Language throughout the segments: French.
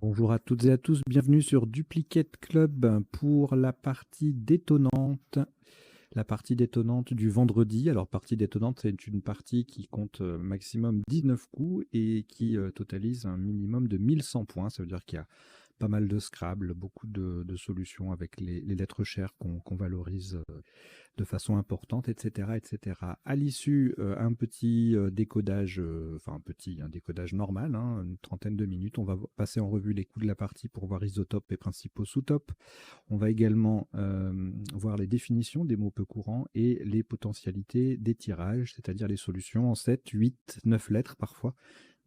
Bonjour à toutes et à tous, bienvenue sur Duplicate Club pour la partie détonnante. La partie détonnante du vendredi. Alors, partie détonnante, c'est une partie qui compte maximum 19 coups et qui totalise un minimum de 1100 points. Ça veut dire qu'il y a pas mal de Scrabble, beaucoup de solutions avec les lettres chères qu'on valorise de façon importante, etc., etc. À l'issue, un petit décodage, un décodage normal, hein, une trentaine de minutes. On va passer en revue les coups de la partie pour voir isotope et principaux sous-top. On va également voir les définitions des mots peu courants et les potentialités des tirages, c'est-à-dire les solutions en 7, 8, 9 lettres parfois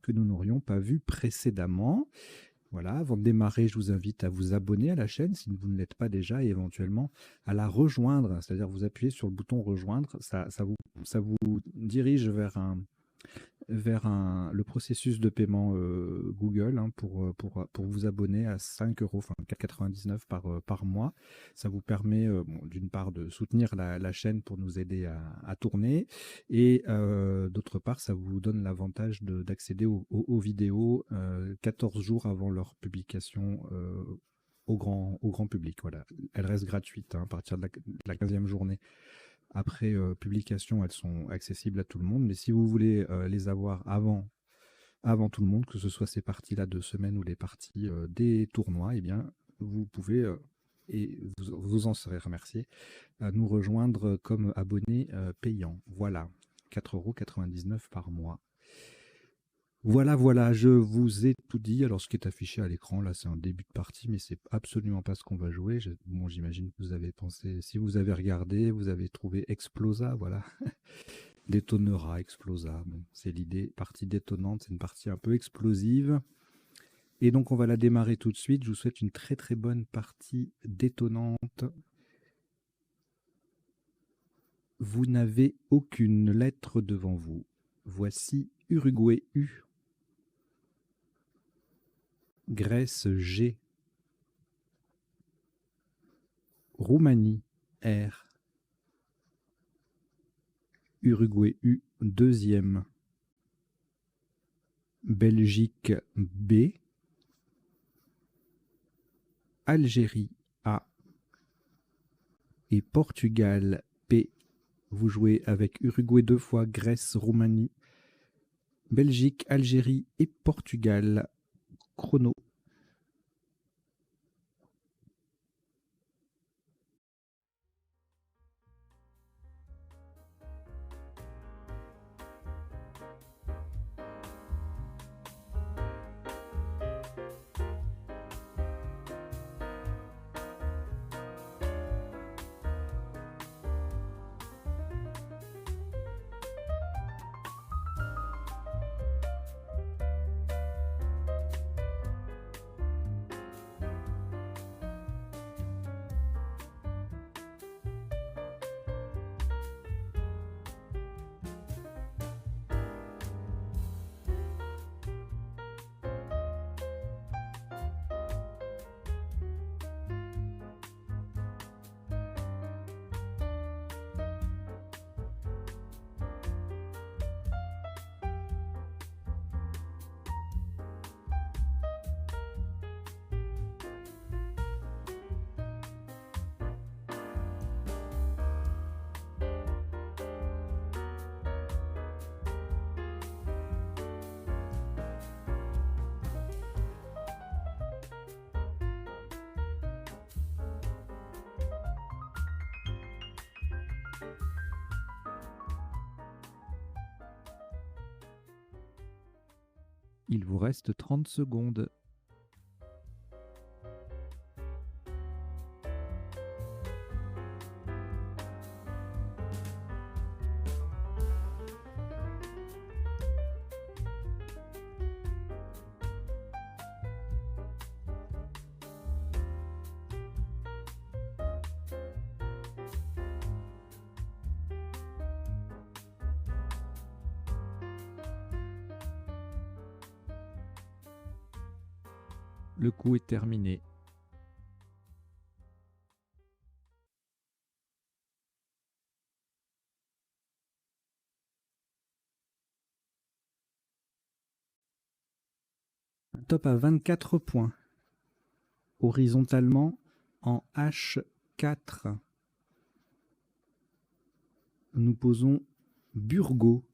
que nous n'aurions pas vues précédemment. Voilà, avant de démarrer, je vous invite à vous abonner à la chaîne si vous ne l'êtes pas déjà et éventuellement à la rejoindre, c'est-à-dire vous appuyez sur le bouton rejoindre, ça vous dirige le processus de paiement Google, hein, pour vous abonner à 5 €, enfin 4,99 par mois. Ça vous permet d'une part de soutenir la chaîne pour nous aider à tourner et d'autre part ça vous donne l'avantage d'accéder aux vidéos 14 jours avant leur publication au grand public. Voilà. Elles restent gratuites, hein, à partir de la 15e journée. Après publication, elles sont accessibles à tout le monde, mais si vous voulez les avoir avant tout le monde, que ce soit ces parties-là de semaine ou les parties des tournois, eh bien, vous pouvez, et vous en serez remercié, nous rejoindre comme abonné payant. Voilà, 4,99 € par mois. Voilà, je vous ai tout dit. Alors, ce qui est affiché à l'écran, là, c'est un début de partie, mais c'est absolument pas ce qu'on va jouer. Bon, j'imagine que vous avez pensé, si vous avez regardé, vous avez trouvé Explosa, voilà. Détonnera, Explosa. Bon, c'est l'idée. Partie détonnante, c'est une partie un peu explosive. Et donc, on va la démarrer tout de suite. Je vous souhaite une très très bonne partie détonnante. Vous n'avez aucune lettre devant vous. Voici Uruguay U. Grèce G. Roumanie R. Uruguay U deuxième. Belgique B. Algérie A. Et Portugal P. Vous jouez avec Uruguay 2 fois, Grèce, Roumanie, Belgique, Algérie et Portugal. Chrono. Il vous reste 30 secondes. Le coup est terminé. Un top à 24 points. Horizontalement, en H4, nous posons Burgo,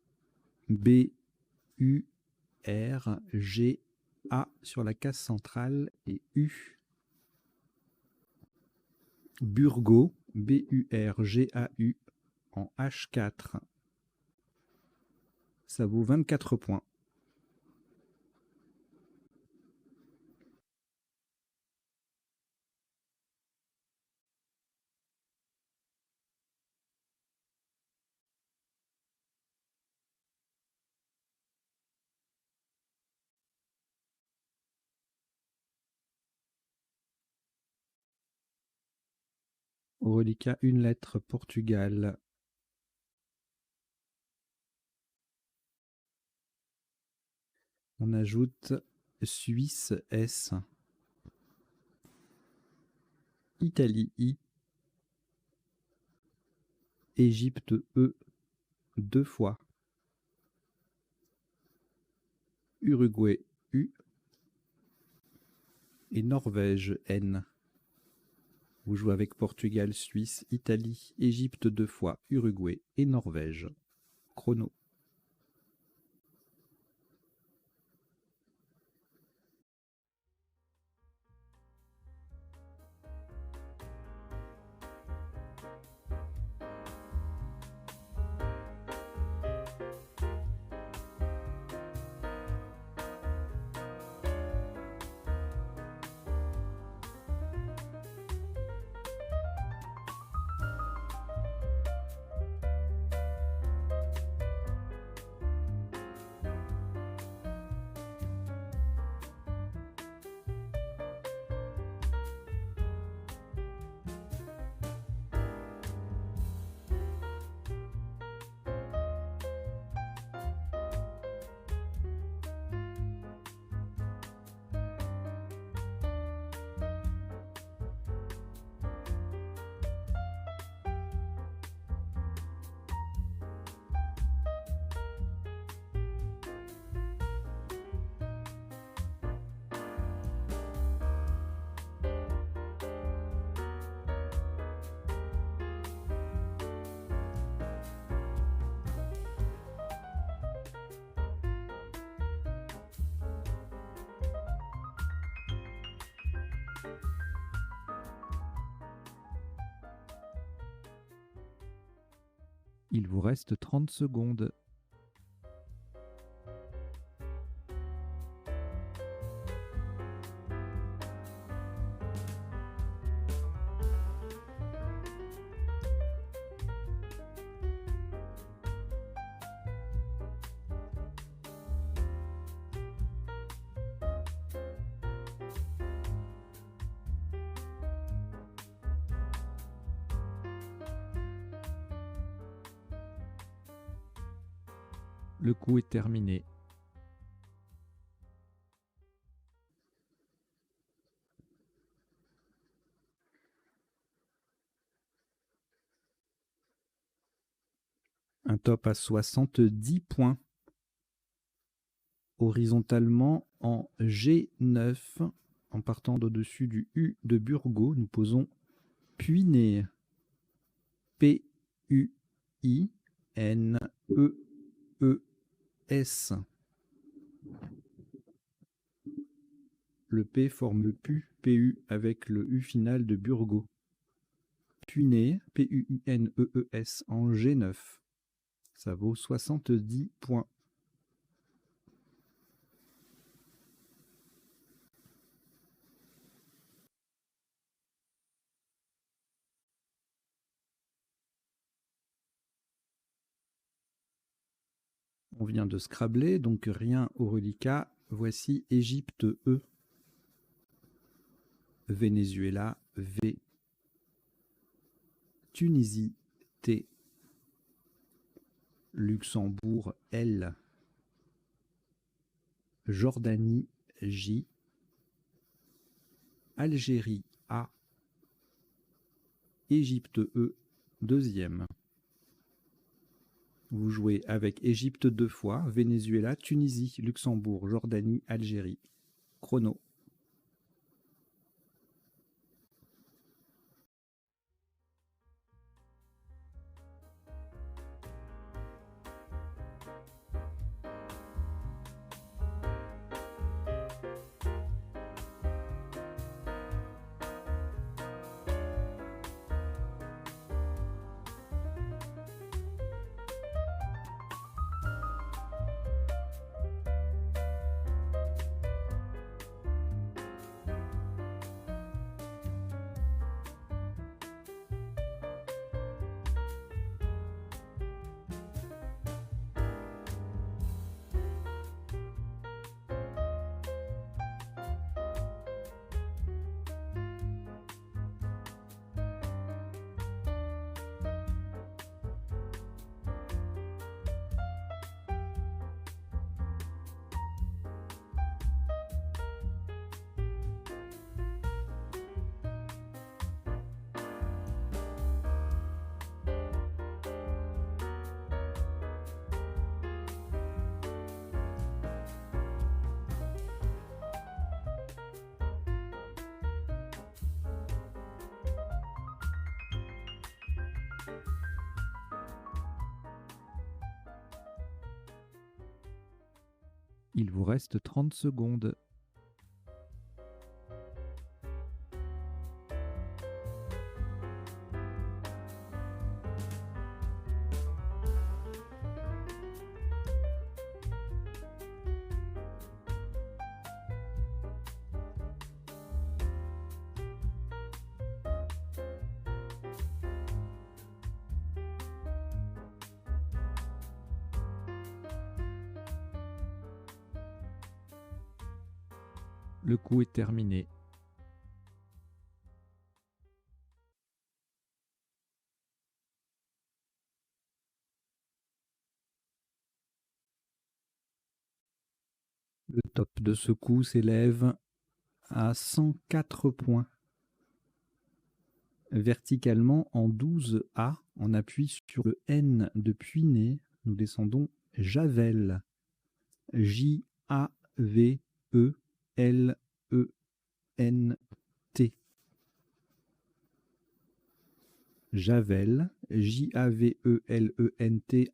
B-U-R-G-A sur la case centrale et U. Burgo, B-U-R-G-A-U, en H4. Ça vaut 24 points. Aurelica, une lettre, Portugal. On ajoute Suisse, S. Italie, I. Égypte, E, 2 fois. Uruguay, U. Et Norvège, N. Vous jouez avec Portugal, Suisse, Italie, Égypte 2 fois, Uruguay et Norvège. Chrono. Il vous reste 30 secondes. Le coup est terminé. Un top à 70 points. Horizontalement en G9, en partant d'au-dessus du U de Burgo, nous posons Puiné. P-U-I-N-E-E-S. Le P forme le PU avec le U final de Burgo. Puiné, P-U-I-N-E-E-S en G9. Ça vaut 70 points. On vient de Scrabler, donc rien au reliquat. Voici Égypte E. Venezuela V. Tunisie T. Luxembourg L. Jordanie J. Algérie A. Égypte E, deuxième. Vous jouez avec Égypte 2 fois, Venezuela, Tunisie, Luxembourg, Jordanie, Algérie. Chrono. Il vous reste 30 secondes. Le coup est terminé. Le top de ce coup s'élève à 104 points. Verticalement en 12A, on appuie sur le N de Puiné, nous descendons Javel. J-A-V-E-L-E-N-T. Javel, J-A-V-E-L-E-N-T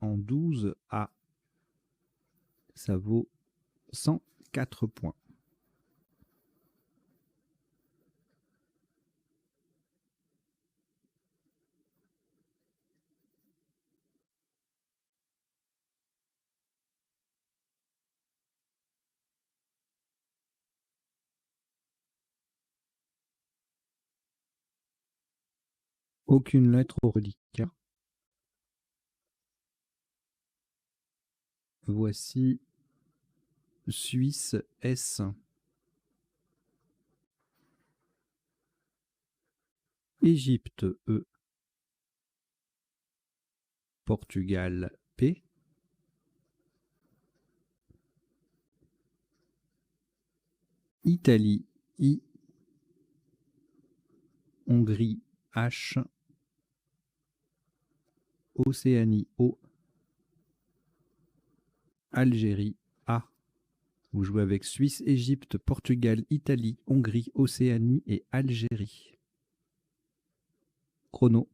en 12A. Ça vaut 104 points. Aucune lettre au reliquat. Voici Suisse S. Égypte E. Portugal P. Italie I. Hongrie H. Océanie O. Algérie A. Vous jouez avec Suisse, Égypte, Portugal, Italie, Hongrie, Océanie et Algérie. Chrono.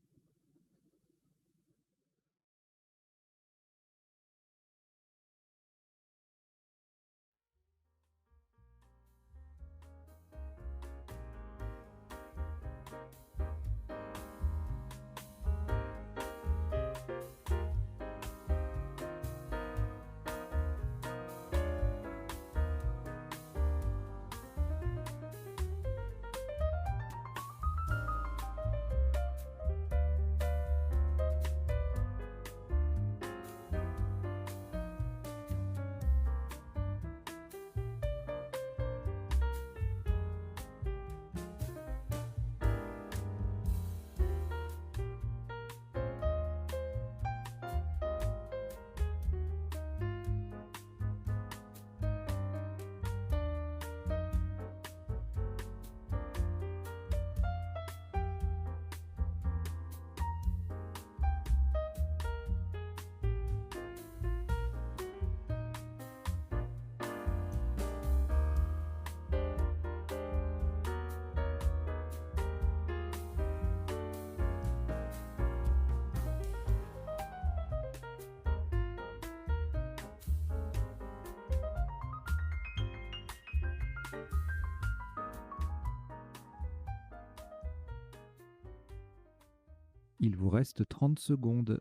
Il vous reste 30 secondes.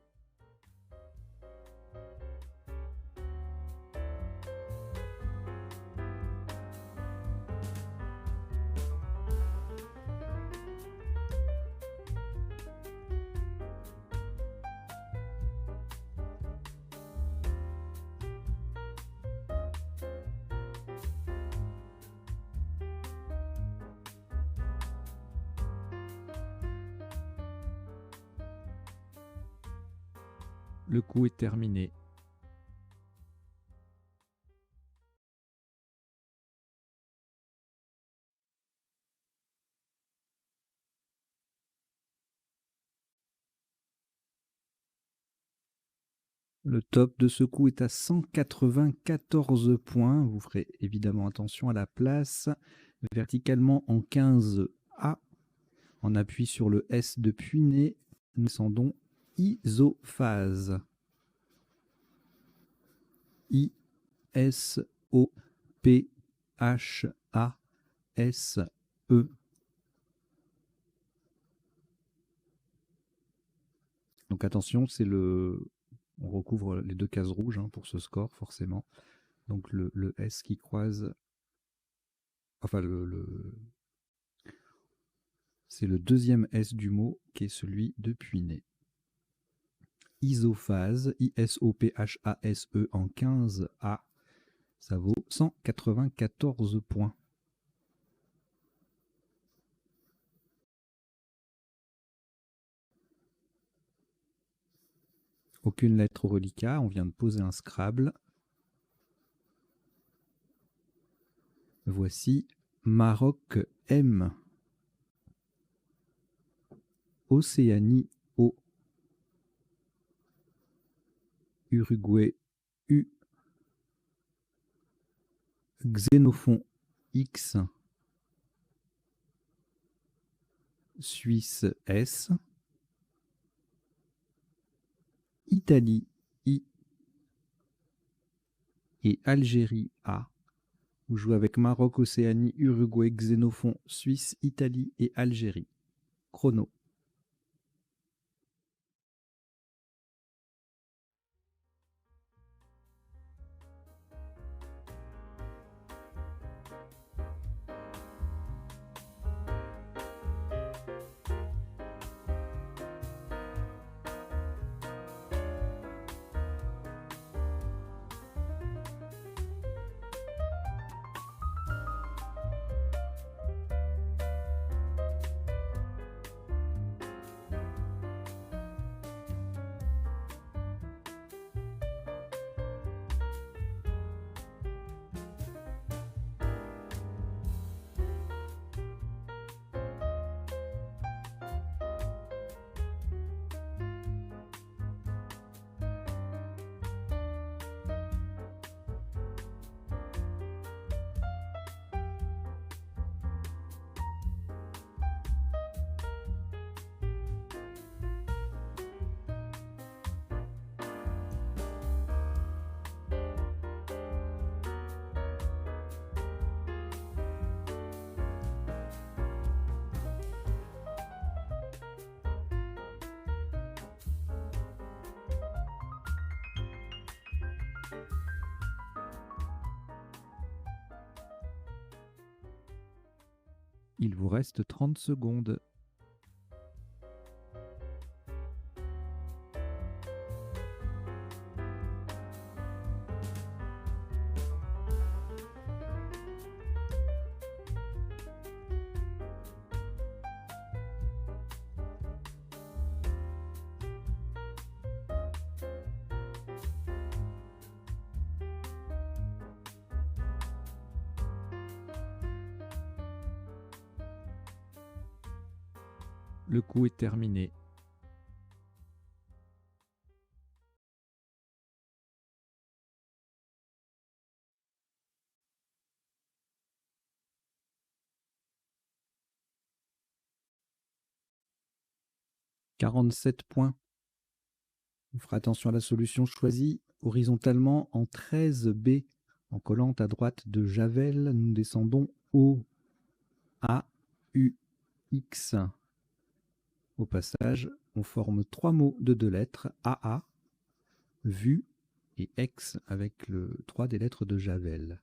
Le coup est terminé. Le top de ce coup est à 194 points. Vous ferez évidemment attention à la place. Verticalement en 15A. On appuie sur le S de Puiné. Nous descendons isophase. I-S S-O-P-H-A-S-E. Donc attention, on recouvre les deux cases rouges hein, pour ce score, forcément. Donc le S qui croise, enfin c'est le deuxième S du mot qui est celui de Puiné. Isophase, I-S-O-P-H-A-S-E en 15A, ça vaut 194 points. Aucune lettre au reliquat, on vient de poser un Scrabble. Voici Maroc M. Océanie O. Uruguay U. Xénophon X. Suisse S. Italie I. Et Algérie A. Vous jouez avec Maroc, Océanie, Uruguay, Xénophon, Suisse, Italie et Algérie. Chrono. Il vous reste 30 secondes. Le coup est terminé. « 47 points. On fera attention à la solution choisie. Horizontalement en 13B. En collant à droite de Javel, nous descendons O, A, U, X. Au passage, on forme 3 mots de 2 lettres, AA, vu et ex avec le 3 des lettres de Javel.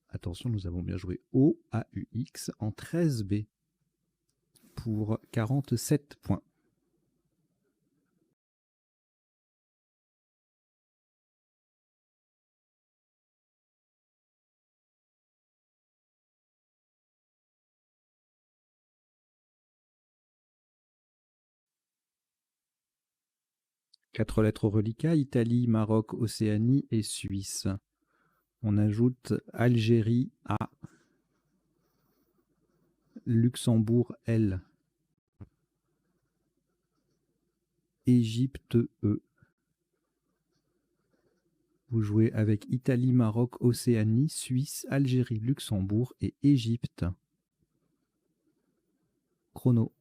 Attention, nous avons bien joué O, A, U, X en 13B pour 47 points. Quatre lettres au reliquat, Italie, Maroc, Océanie et Suisse. On ajoute Algérie A, Luxembourg L, Égypte E. Vous jouez avec Italie, Maroc, Océanie, Suisse, Algérie, Luxembourg et Égypte. Chrono.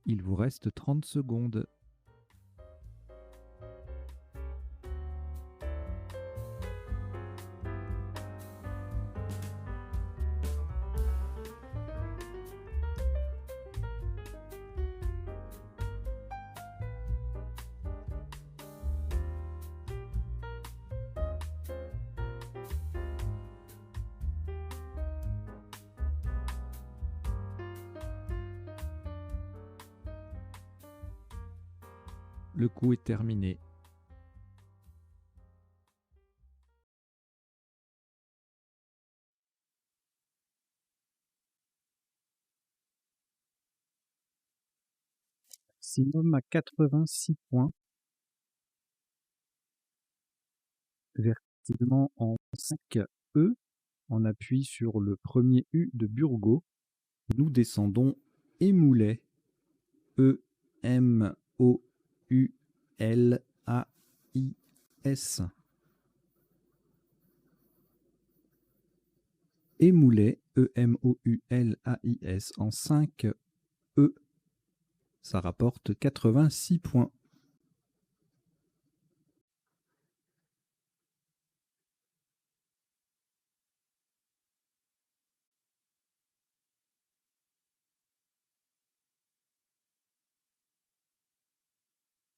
Il vous reste 30 secondes. Le coup est terminé. Maximum à 86 points. Verticalement en 5 E. On appuie sur le premier U de Burgo. Nous descendons Émoulet. E-M-O-U-L-A-I-S. Émoulet, E-M-O-U-L-A-I-S, en 5 E. Ça rapporte 86 points.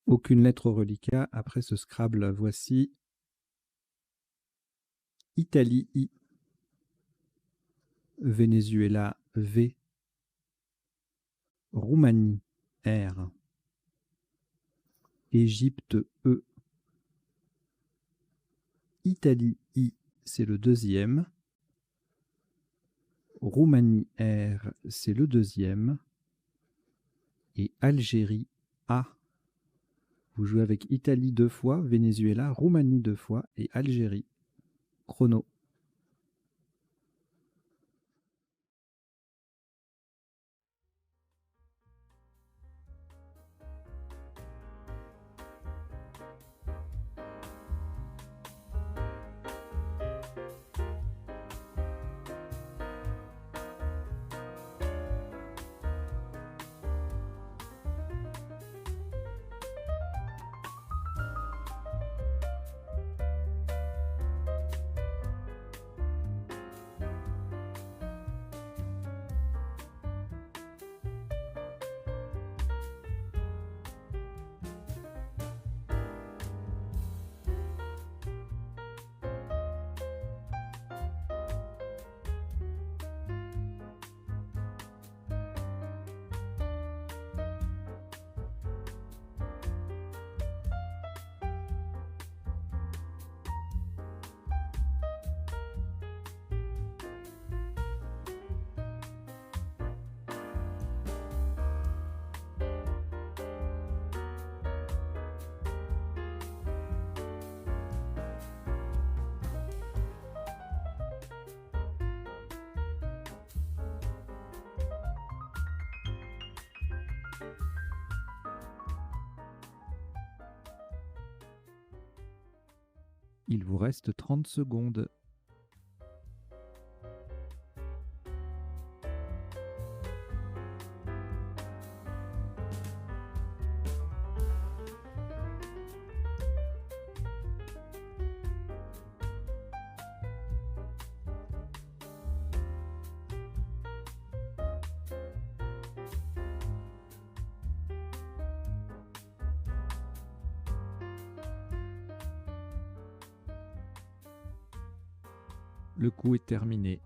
Aucune lettre au reliquat. Après ce Scrabble, voici Italie, I. Venezuela, V. Roumanie, R. Égypte, E. Italie, I, c'est le deuxième. Roumanie, R, c'est le deuxième. Et Algérie, A. Vous jouez avec Italie 2 fois, Venezuela, Roumanie 2 fois et Algérie. Chrono. Il vous reste 30 secondes. Le coup est terminé.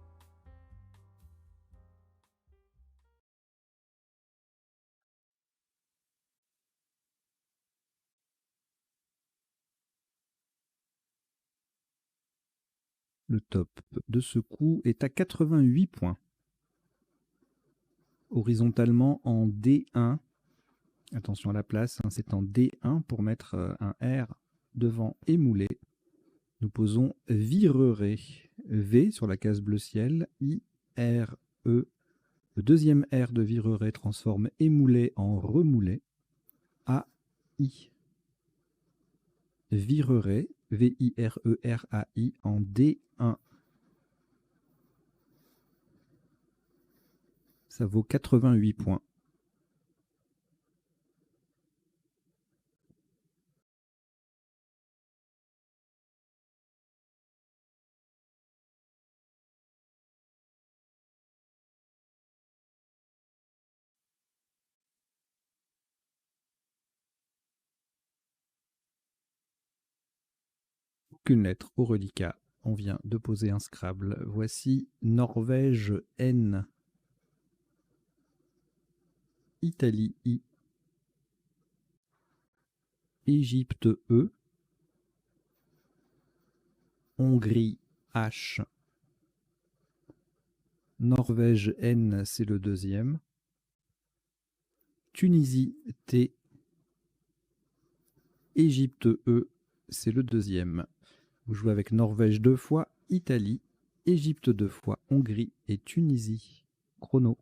Le top de ce coup est à 88 points. Horizontalement en D1. Attention à la place, hein, c'est en D1 pour mettre un R devant émoulé. Nous posons vireré. V sur la case bleu ciel, I, R, E. Le deuxième R de vireré transforme émoulé en remoulé. A, I. Vireré, V-I-R-E-R-A-I en D1. Ça vaut 88 points. aucune lettre au reliquat. On vient de poser un Scrabble. Voici Norvège N, Italie I, Égypte E, Hongrie H, Norvège N, c'est le deuxième, Tunisie T, Égypte E, c'est le deuxième. Vous jouez avec Norvège 2 fois, Italie, Égypte 2 fois, Hongrie et Tunisie. Chrono.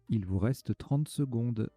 Il vous reste 30 secondes.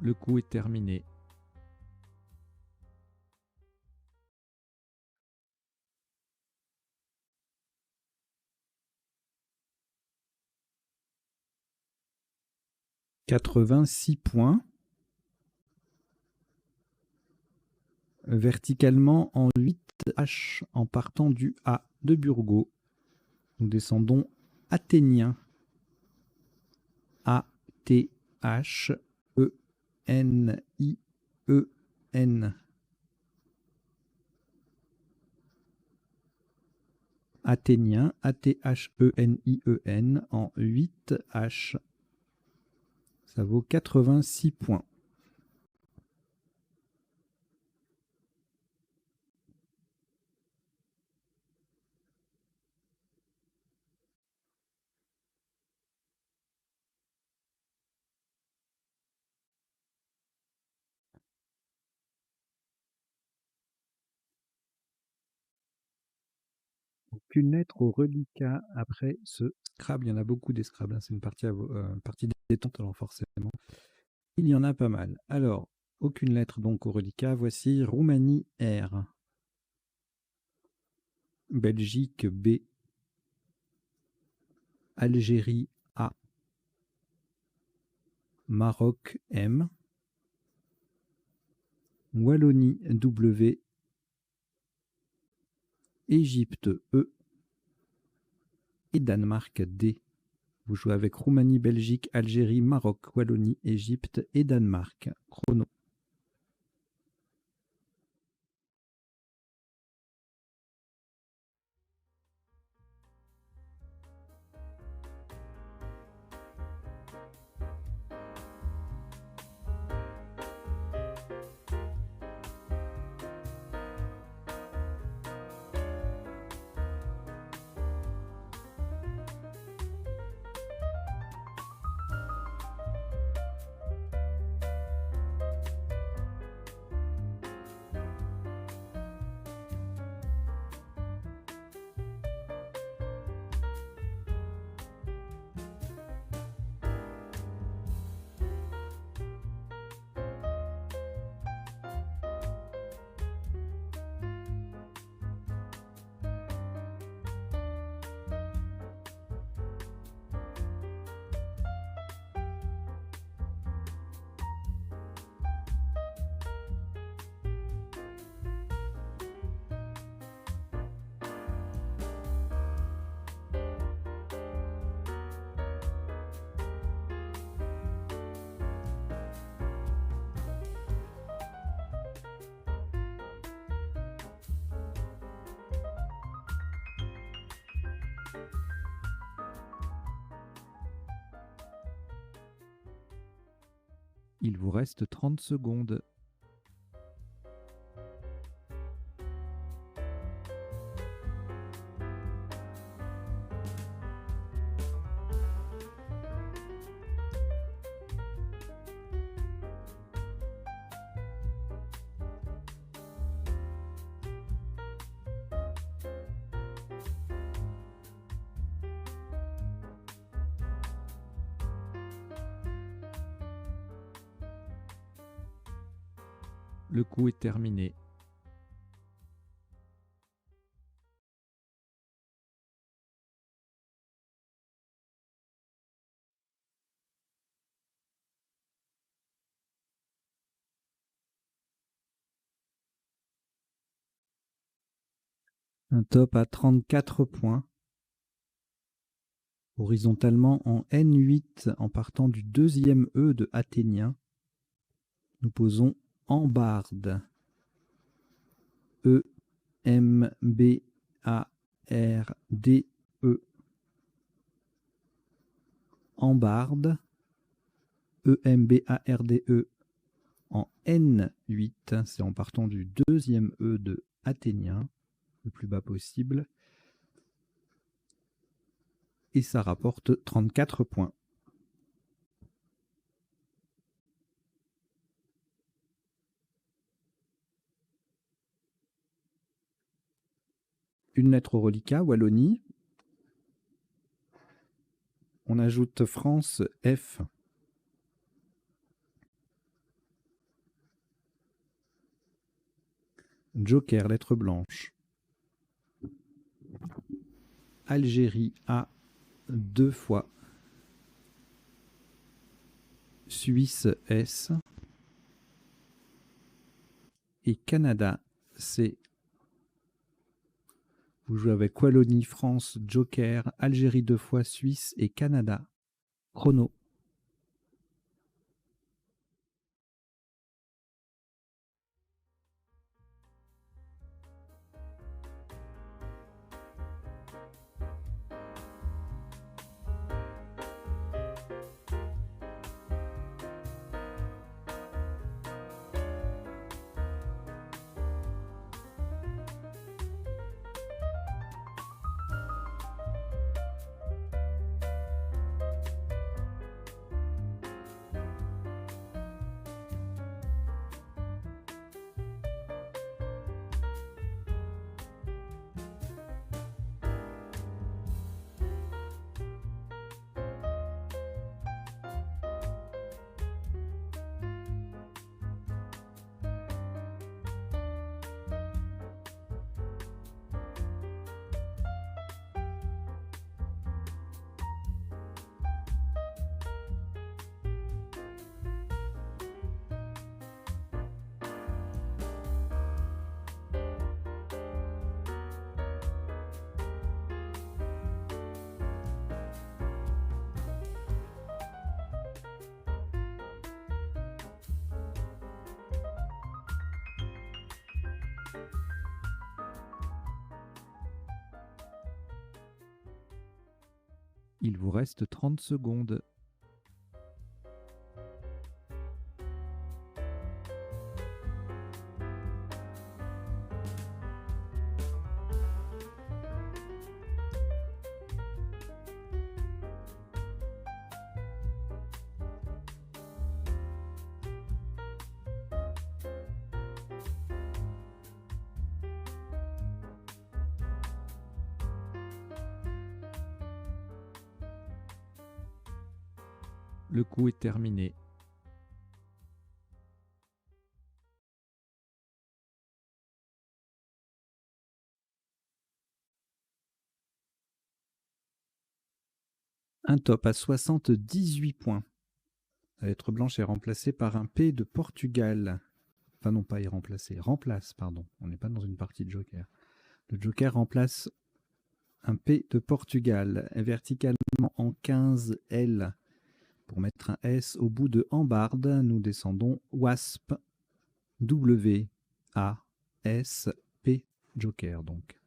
Le coup est terminé. « 86 points. Verticalement en 8H en partant du A de Burgos. Nous descendons athénien. A-T-H-E-N-I-E-N. Athénien, A-T-H-E-N-I-E-N en 8H. Ça vaut 86 points. Aucune lettre au reliquat après ce Scrabble. Il y en a beaucoup des Scrabble, hein. C'est une partie détente, alors forcément, il y en a pas mal. Alors, aucune lettre donc au reliquat. Voici Roumanie R, Belgique B, Algérie A, Maroc M, Wallonie W, Égypte E et Danemark D. Vous jouez avec Roumanie, Belgique, Algérie, Maroc, Wallonie, Égypte et Danemark. Chrono. Il vous reste 30 secondes. Le coup est terminé. Un top à 34 points. Horizontalement en N8 en partant du deuxième E de Athénien. Nous posons Embarde. E-M-B-A-R-D-E. Embarde. E-M-B-A-R-D-E en N8. C'est en partant du deuxième E de Athénien, le plus bas possible. Et ça rapporte 34 points. Une lettre au reliquat, Wallonie. On ajoute France, F. Joker, lettre blanche. Algérie, A, 2 fois. Suisse, S. Et Canada, C. Vous jouez avec Wallonie, France, Joker, Algérie 2 fois, Suisse et Canada. Chrono. Il vous reste 30 secondes. Le coup est terminé. Un top à 78 points. La lettre blanche est remplacée par un P de Portugal. Enfin non, pas y remplacer. Remplace, pardon. On n'est pas dans une partie de Joker. Le Joker remplace un P de Portugal. Verticalement en 15 L. Pour mettre un S au bout de Embarde, nous descendons WASP. W-A-S-P. Joker, donc.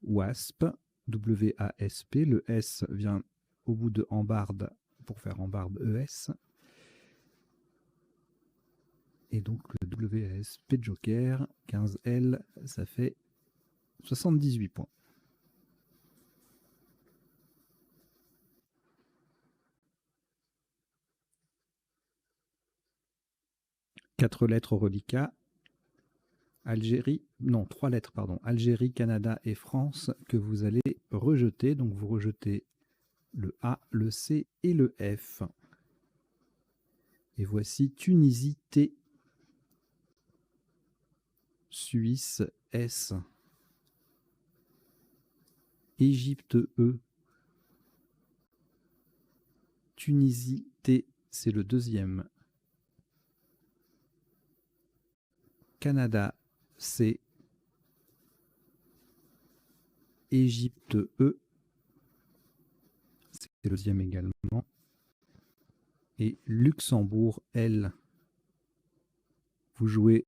WASP. W-A-S-P. Le S vient au bout de Embarde pour faire Embarde ES. Et donc le WASP Joker, 15L, ça fait 78 points. Quatre lettres au reliquat. Algérie, non, 3 lettres, pardon. Algérie, Canada et France que vous allez rejeter. Donc vous rejetez le A, le C et le F. Et voici Tunisie T, Suisse S, Égypte E, Tunisie T, c'est le deuxième. Canada C, Égypte E, c'est le deuxième également. Et Luxembourg L. Vous jouez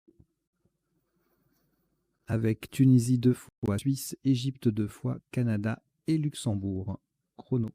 avec Tunisie 2 fois, Suisse, Égypte 2 fois, Canada et Luxembourg. Chrono.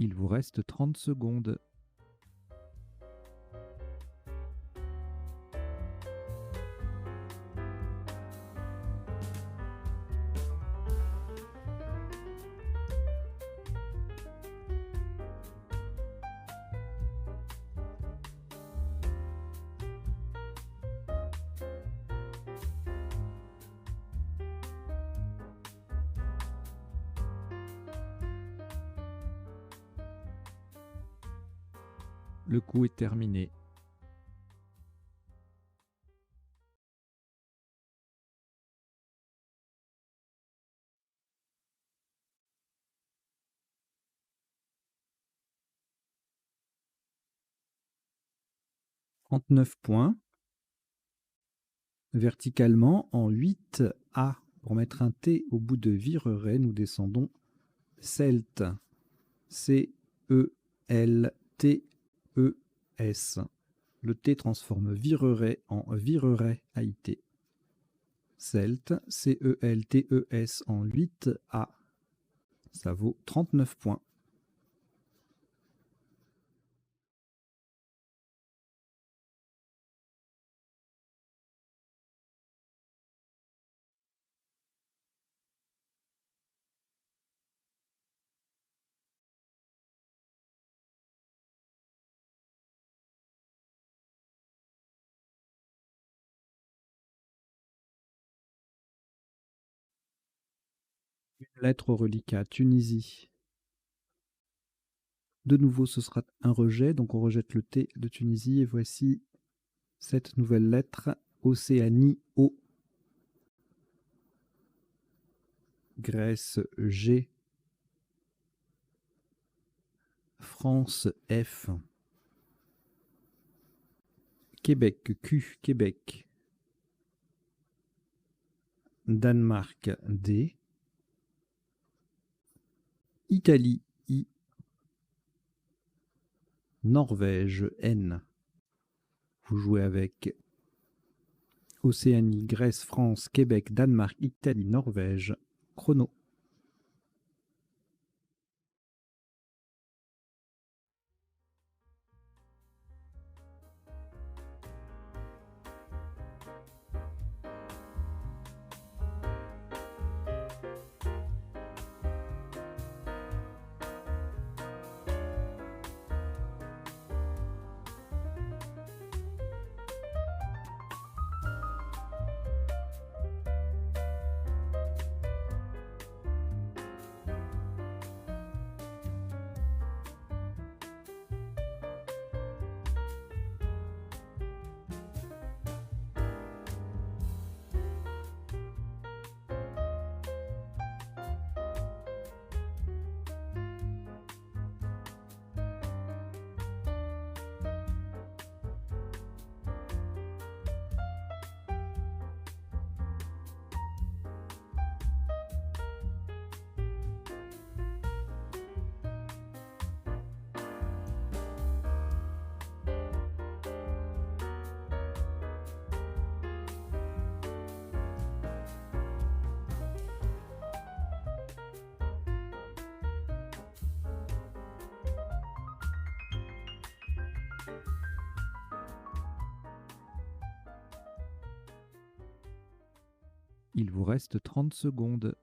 Il vous reste 30 secondes. Le coup est terminé. « 39 points. Verticalement, en 8A, pour mettre un T au bout de Vireret, nous descendons Celt. C-E-L-T-E-S. Le T transforme Vireret en Vireret AIT. Celt, C-E-L-T-E-S en 8A. Ça vaut 39 points. Une lettre au reliquat, Tunisie. De nouveau, ce sera un rejet, donc on rejette le T de Tunisie. Et voici cette nouvelle lettre, Océanie O. Grèce G. France F. Québec Q, Québec. Danemark D. Italie I. Norvège N. Vous jouez avec Océanie, Grèce, France, Québec, Danemark, Italie, Norvège. Chrono. Il vous reste 30 secondes.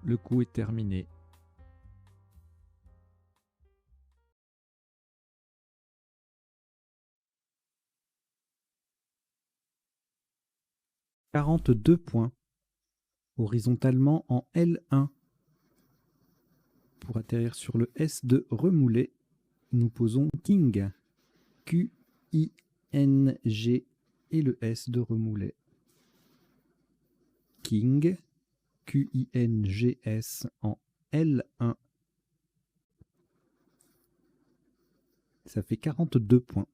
Le coup est terminé. « 42 points. Horizontalement en L1. Pour atterrir sur le S de Remoulet, nous posons King. Q-I-N-G et le S de Remoulet. King. Q-I-N-G-S en L1. Ça fait 42 points.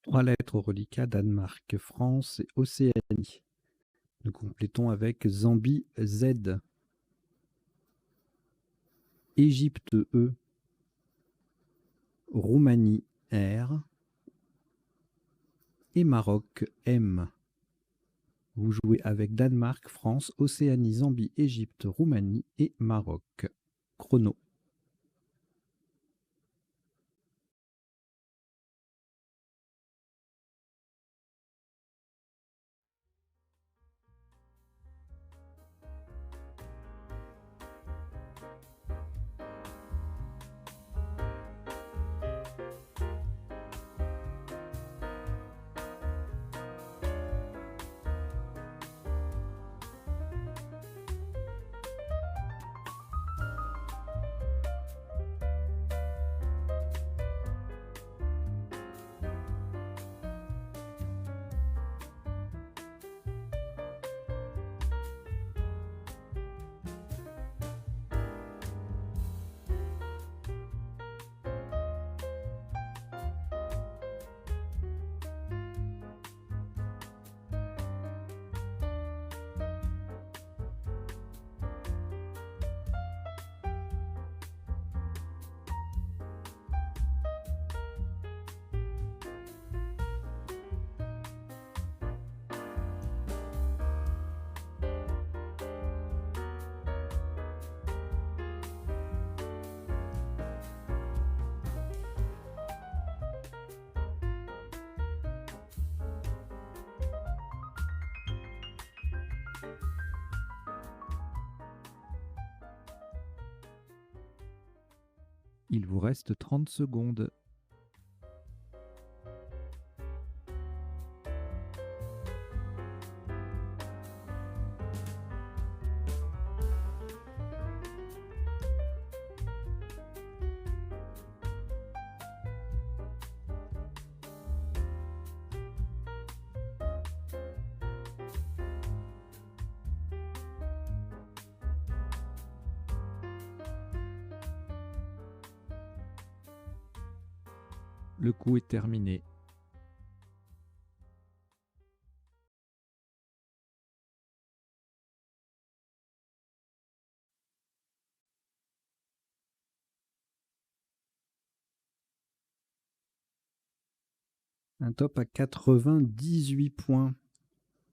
Trois lettres au reliquat, Danemark, France et Océanie. Nous complétons avec Zambie, Z. Égypte, E. Roumanie, R. Et Maroc, M. Vous jouez avec Danemark, France, Océanie, Zambie, Égypte, Roumanie et Maroc. Chrono. Il vous reste 30 secondes. Le coup est terminé. Un top à 98 points.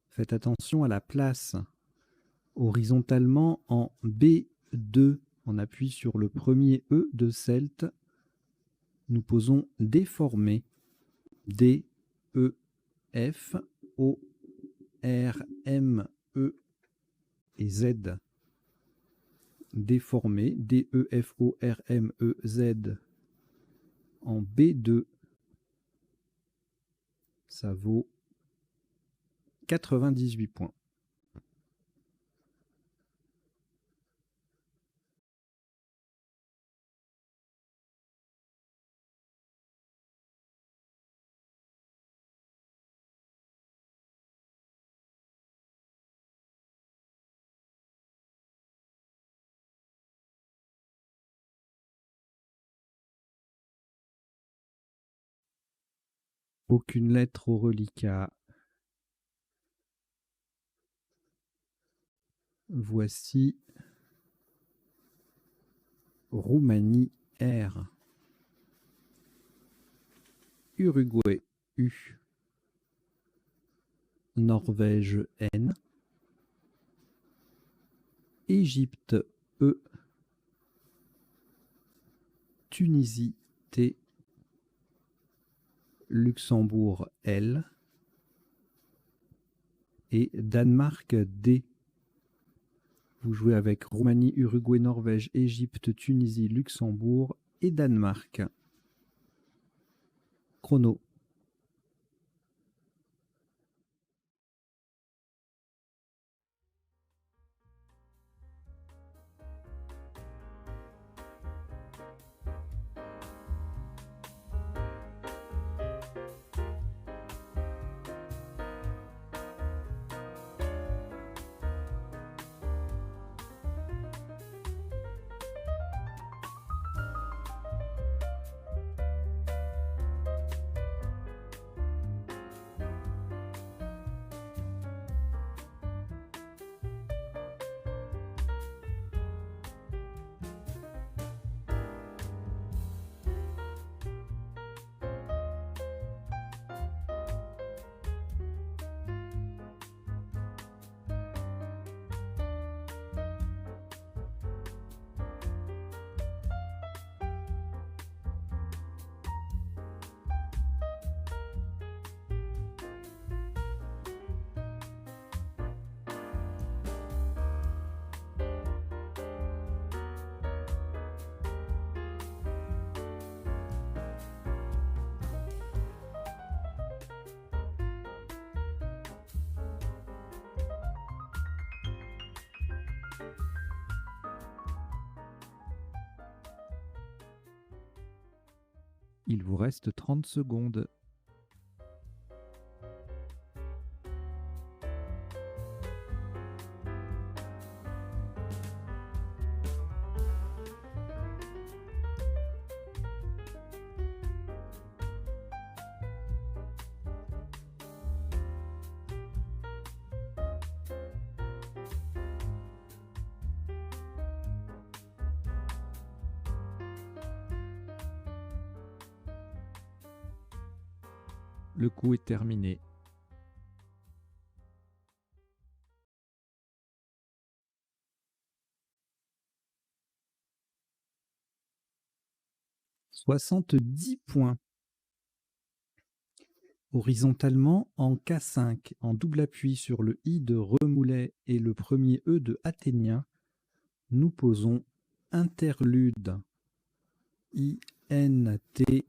Faites attention à la place. Horizontalement en B2, on appuie sur le premier E de Celt. Nous posons déformé. D, E, F, O, R, M, E et Z. Déformé. D, E, F, O, R, M, E, Z. En B2. Ça vaut 98 points. Aucune lettre au reliquat. Voici Roumanie R. Uruguay U. Norvège N. Égypte E. Tunisie T. Luxembourg L. Et Danemark D. Vous jouez avec Roumanie, Uruguay, Norvège, Égypte, Tunisie, Luxembourg et Danemark. Chrono. Il vous reste 30 secondes. Le coup est terminé. « 70 points. Horizontalement en K5, en double appui sur le I de Remoulet et le premier E de Athénien, nous posons interlude. INTERLUDE.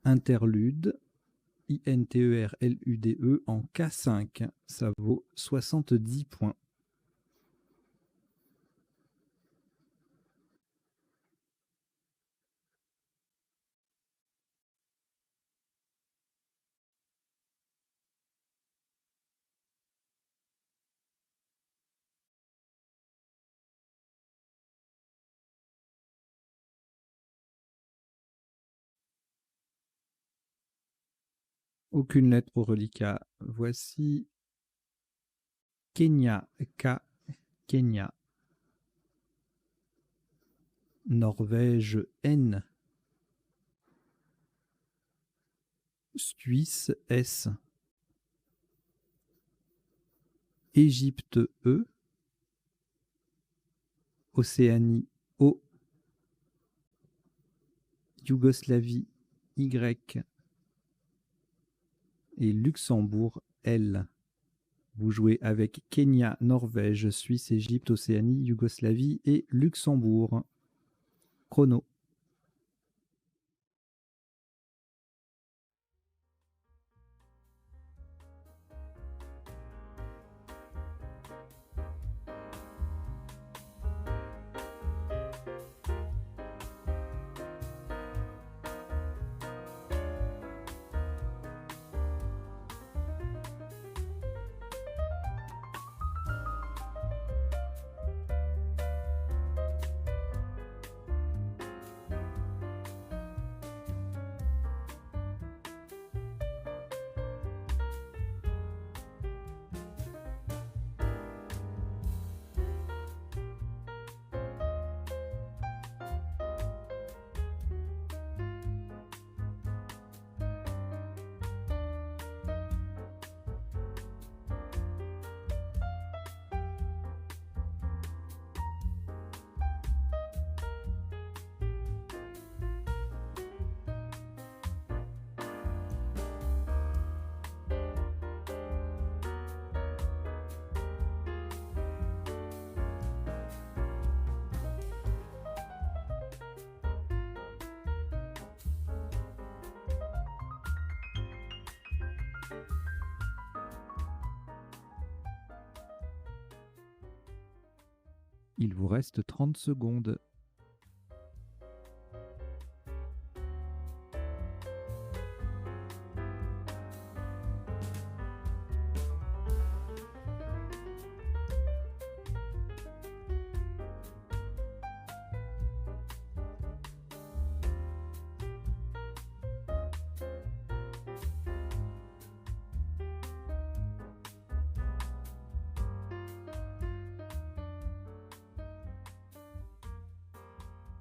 Interlude, INTERLUDE en K5. Ça vaut 70 points. Aucune lettre au reliquat. Voici Kenya, K, Kenya. Norvège, N. Suisse, S. Égypte, E. Océanie, O. Yougoslavie, Y. Et Luxembourg, L. Vous jouez avec Kenya, Norvège, Suisse, Égypte, Océanie, Yougoslavie et Luxembourg. Chrono. Il vous reste 30 secondes.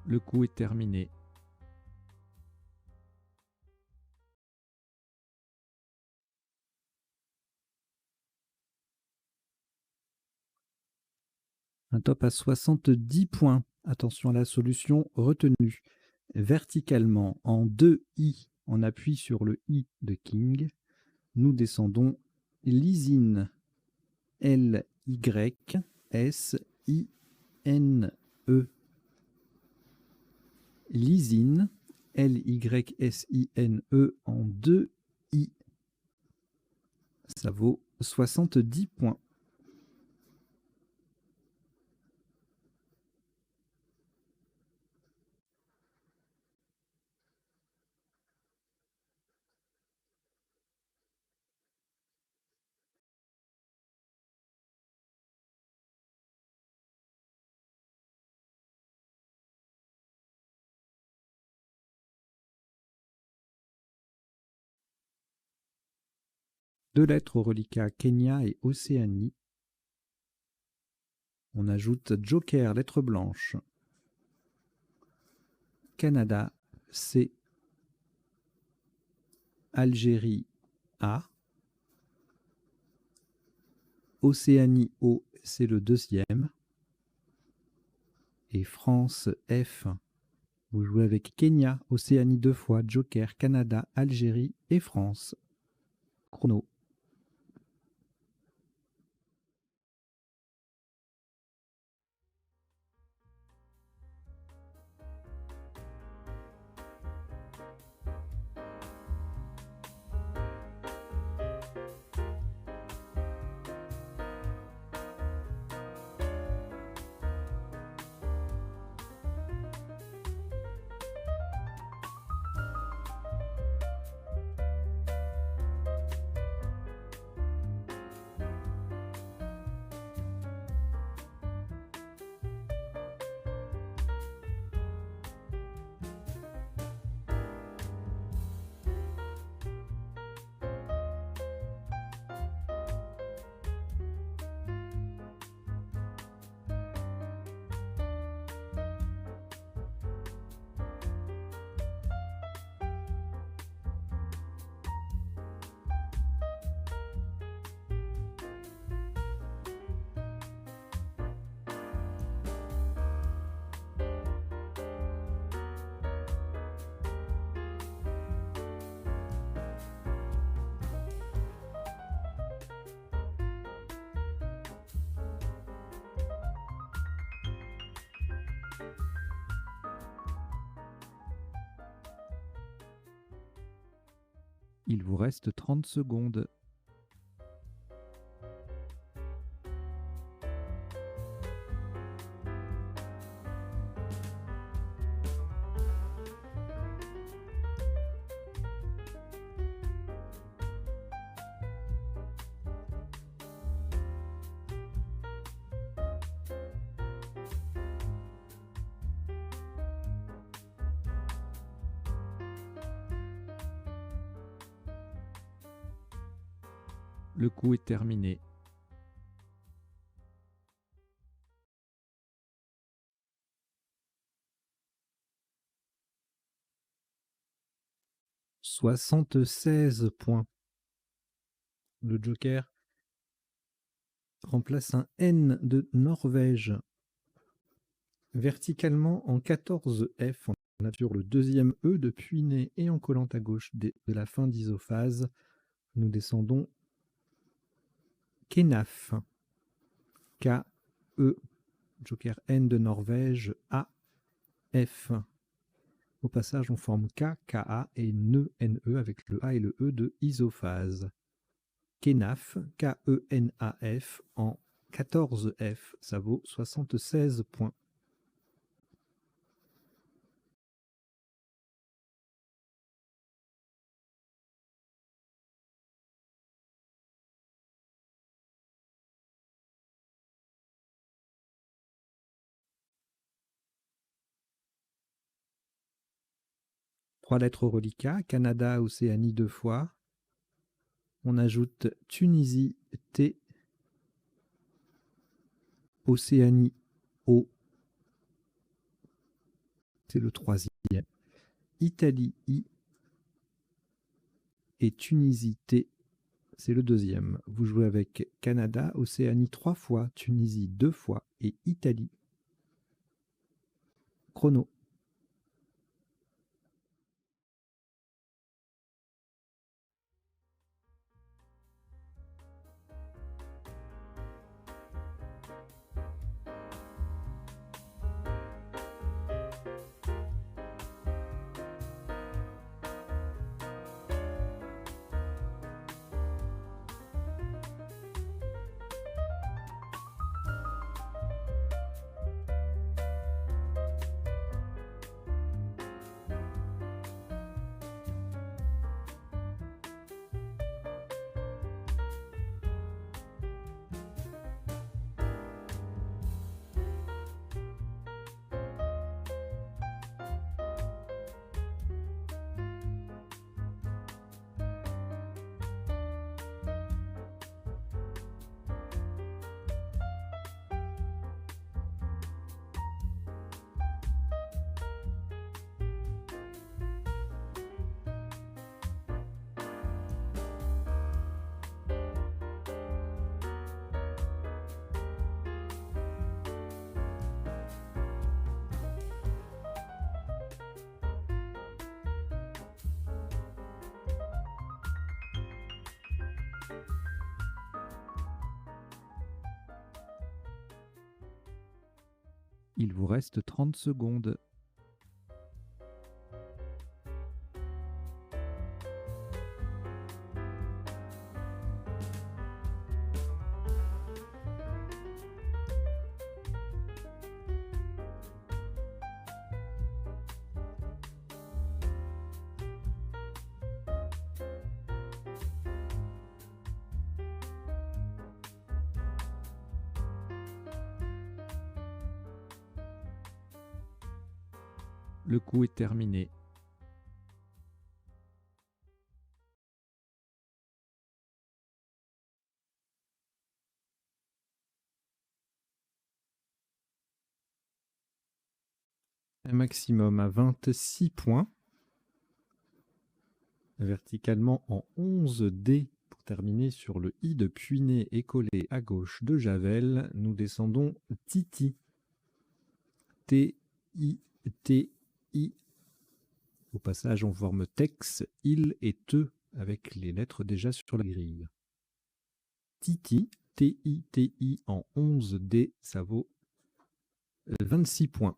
Le coup est terminé. Un top à 70 points. Attention à la solution retenue. Verticalement, en 2 I, on appuie sur le I de King. Nous descendons lysine. L-Y-S-I-N-E. Lysine. L-Y-S-I-N-E en 2 I. Ça vaut 70 points. Deux lettres au reliquat, Kenya et Océanie. On ajoute Joker, lettre blanche. Canada, C. Algérie, A. Océanie, O, c'est le deuxième. Et France, F. Vous jouez avec Kenya, Océanie 2 fois, Joker, Canada, Algérie et France. Chrono. Il vous reste 30 secondes. Le coup est terminé. « 76 points. Le Joker remplace un N de Norvège. Verticalement en 14 F, on a sur le deuxième E de Puiné et en collant à gauche de la fin d'isophase, nous descendons Kenaf. K-E, Joker N de Norvège, A-F. Au passage, on forme K, K-A et N-E avec le A et le E de isophase. Kenaf, K-E-N-A-F en 14 F, ça vaut 76 points. Trois lettres au reliquat, Canada, Océanie 2 fois. On ajoute Tunisie, T, Océanie, O. C'est le troisième. Italie, I. Et Tunisie, T. C'est le deuxième. Vous jouez avec Canada, Océanie 3 fois, Tunisie 2 fois et Italie. Chrono. Il vous reste 30 secondes. Le coup est terminé. Un maximum à 26 points. Verticalement en 11 D pour terminer sur le I de Puiné et collé à gauche de Javel. Nous descendons Titi. T-I-T-I. Au passage, on forme Tex, il et te avec les lettres déjà sur la grille. Titi, T-I-T-I en 11 D, ça vaut 26 points.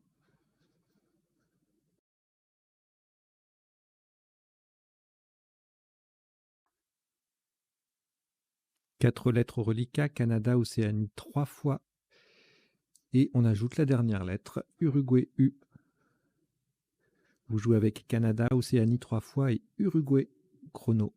4 lettres au reliquat, Canada, Océanie 3 fois. Et on ajoute la dernière lettre, Uruguay U. Vous jouez avec Canada, Océanie 3 fois et Uruguay chrono.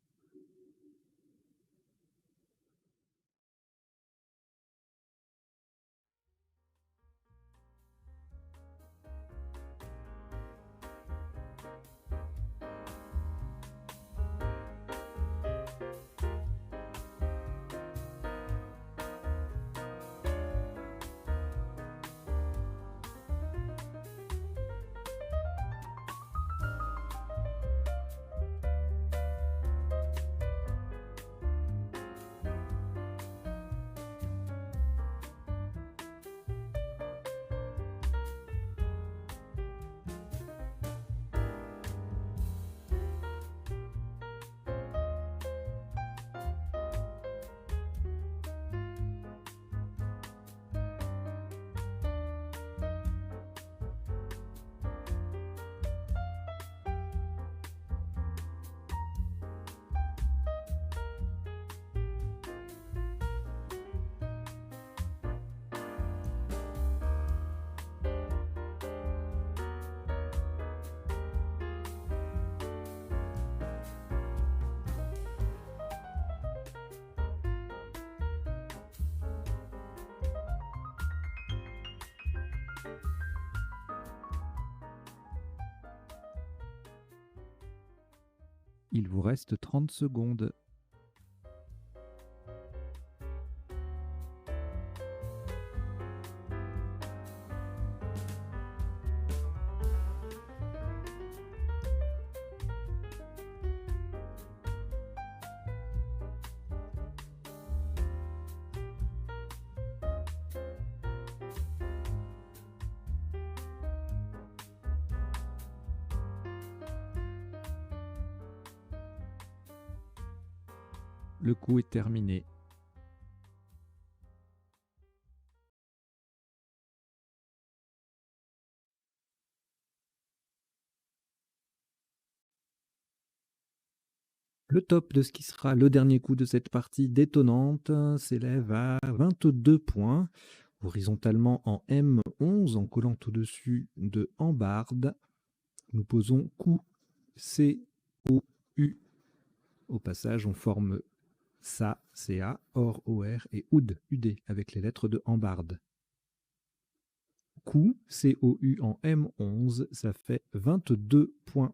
Il vous reste 30 secondes. Le coup est terminé. Le top de ce qui sera le dernier coup de cette partie détonnante s'élève à 22 points, horizontalement en M11 en collant au-dessus de Ambarde. Nous posons coup C-O-U. Au passage, on forme SA, CA, OR, OR et OUD, UD, avec les lettres de Ambarde. Coup, C-O-U en M11, ça fait 22 points.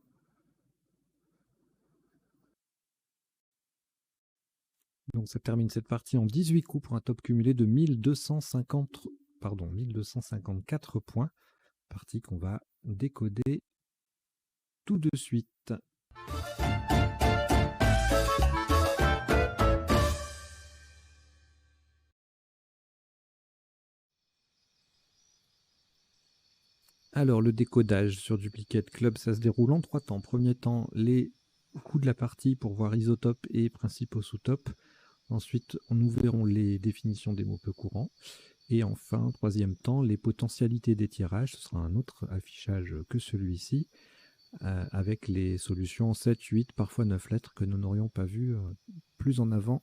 Donc ça termine cette partie en 18 coups pour un top cumulé de 1254 points. Partie qu'on va décoder tout de suite. Alors, le décodage sur Duplicate Club, ça se déroule en 3 temps. Premier temps, les coups de la partie pour voir isotope et principaux sous-top. Ensuite, nous verrons les définitions des mots peu courants. Et enfin, troisième temps, les potentialités des tirages. Ce sera un autre affichage que celui-ci, avec les solutions 7, 8, parfois 9 lettres que nous n'aurions pas vues plus en avant